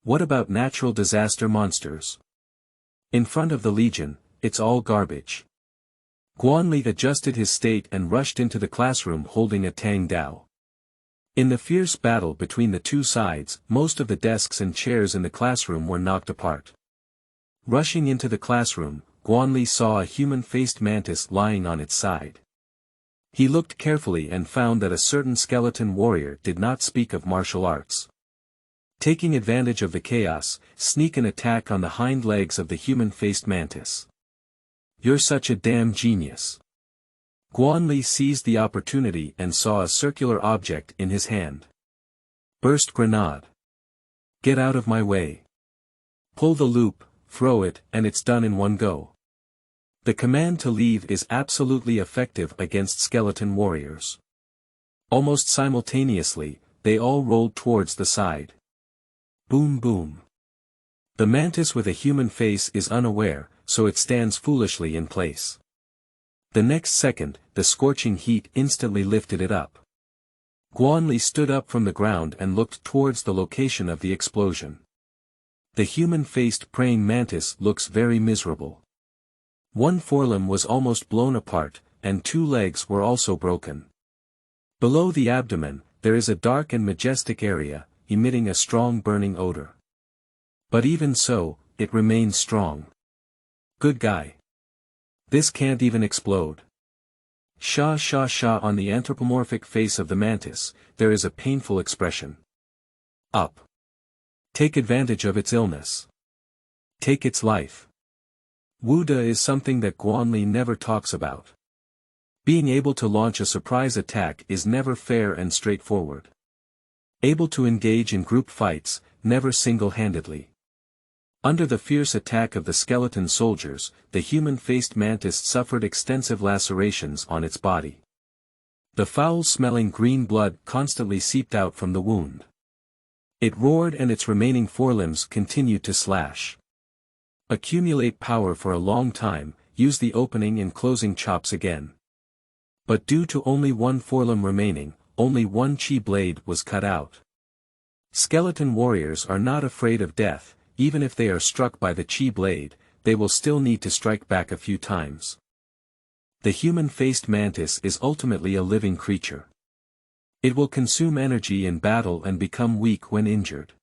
What about natural disaster monsters? In front of the Legion, it's all garbage. Guanli adjusted his state and rushed into the classroom holding a Tang Dao. In the fierce battle between the two sides, most of the desks and chairs in the classroom were knocked apart. Rushing into the classroom, Guanli saw a human-faced mantis lying on its side. He looked carefully and found that a certain skeleton warrior did not speak of martial arts. Taking advantage of the chaos, sneak an attack on the hind legs of the human-faced mantis. You're such a damn genius. Guanli seized the opportunity and saw a circular object in his hand. Burst grenade. Get out of my way. Pull the loop, throw it, and it's done in one go. The command to leave is absolutely effective against skeleton warriors. Almost simultaneously, they all rolled towards the side. Boom boom. The mantis with a human face is unaware, so it stands foolishly in place. The next second, the scorching heat instantly lifted it up. Guanli stood up from the ground and looked towards the location of the explosion. The human-faced praying mantis looks very miserable. One forelimb was almost blown apart, and 2 legs were also broken. Below the abdomen, there is a dark and majestic area, emitting a strong burning odor. But even so, it remains strong. Good guy. This can't even explode. Sha on the anthropomorphic face of the mantis, there is a painful expression. Up. Take advantage of its illness. Take its life. Wuda is something that Guanli never talks about. Being able to launch a surprise attack is never fair and straightforward. Able to engage in group fights, never single-handedly. Under the fierce attack of the skeleton soldiers, the human-faced mantis suffered extensive lacerations on its body. The foul-smelling green blood constantly seeped out from the wound. It roared and its remaining forelimbs continued to slash. Accumulate power for a long time, use the opening and closing chops again. But due to only one forelimb remaining, only one chi blade was cut out. Skeleton warriors are not afraid of death, even if they are struck by the chi blade, they will still need to strike back a few times. The human-faced mantis is ultimately a living creature. It will consume energy in battle and become weak when injured.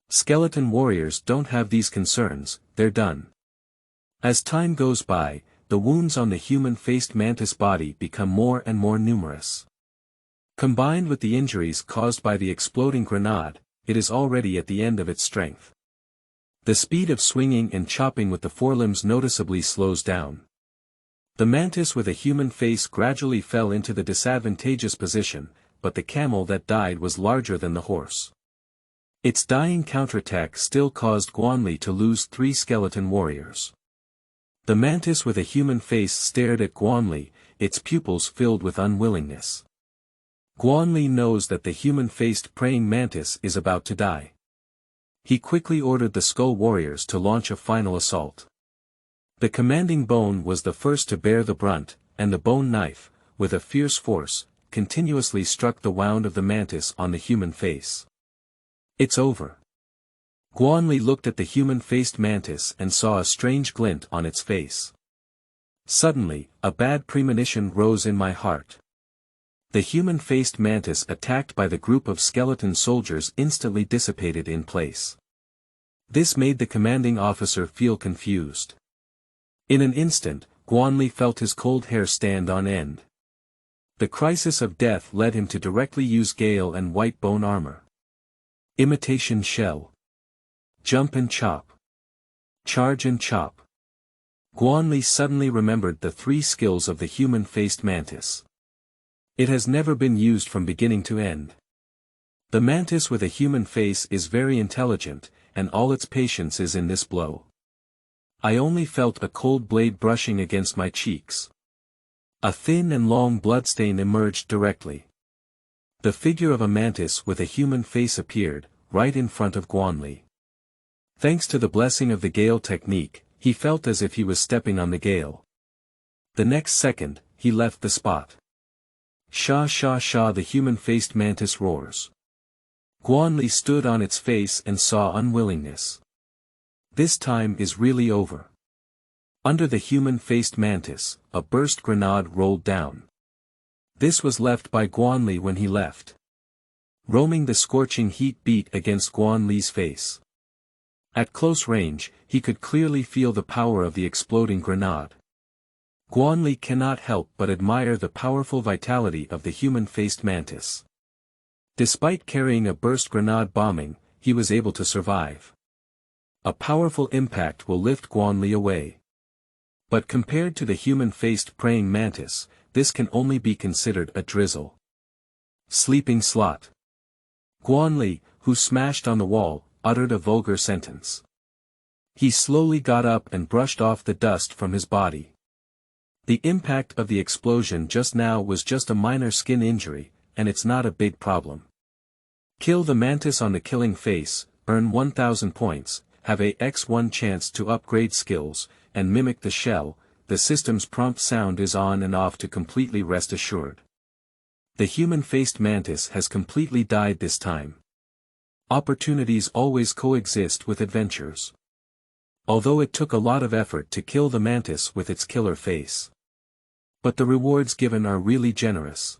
Skeleton warriors don't have these concerns, they're done. As time goes by, the wounds on the human-faced mantis body become more and more numerous. Combined with the injuries caused by the exploding grenade, it is already at the end of its strength. The speed of swinging and chopping with the forelimbs noticeably slows down. The mantis with a human face gradually fell into the disadvantageous position, but the camel that died was larger than the horse. Its dying counterattack still caused Guanli to lose 3 skeleton warriors. The mantis with a human face stared at Guanli, its pupils filled with unwillingness. Guanli knows that the human-faced praying mantis is about to die. He quickly ordered the skull warriors to launch a final assault. The commanding bone was the first to bear the brunt, and the bone knife, with a fierce force, continuously struck the wound of the mantis on the human face. It's over. Guanli looked at the human-faced mantis and saw a strange glint on its face. Suddenly, a bad premonition rose in my heart. The human-faced mantis attacked by the group of skeleton soldiers instantly dissipated in place. This made the commanding officer feel confused. In an instant, Guanli felt his cold hair stand on end. The crisis of death led him to directly use Gale and White Bone armor. Imitation shell. Jump and chop. Charge and chop. Guanli suddenly remembered the 3 skills of the human-faced mantis. It has never been used from beginning to end. The mantis with a human face is very intelligent, and all its patience is in this blow. I only felt a cold blade brushing against my cheeks. A thin and long bloodstain emerged directly. The figure of a mantis with a human face appeared, right in front of Guanli. Thanks to the blessing of the Gale technique, he felt as if he was stepping on the Gale. The next second, he left the spot. Sha sha sha, the human-faced mantis roars. Guanli stood on its face and saw unwillingness. This time is really over. Under the human-faced mantis, a burst grenade rolled down. This was left by Guanli when he left. Roaming, the scorching heat beat against Guanli's face. At close range, he could clearly feel the power of the exploding grenade. Guanli cannot help but admire the powerful vitality of the human-faced mantis. Despite carrying a burst grenade bombing, he was able to survive. A powerful impact will lift Guanli away. But compared to the human-faced praying mantis, this can only be considered a drizzle. Sleeping slot. Guanli, who smashed on the wall, uttered a vulgar sentence. He slowly got up and brushed off the dust from his body. The impact of the explosion just now was just a minor skin injury, and it's not a big problem. Kill the mantis on the killing face, earn 1000 points, have a x1 chance to upgrade skills, and mimic the shell. The system's prompt sound is on and off to completely rest assured. The human-faced mantis has completely died this time. Opportunities always coexist with adventures. Although it took a lot of effort to kill the mantis with its killer face. But the rewards given are really generous.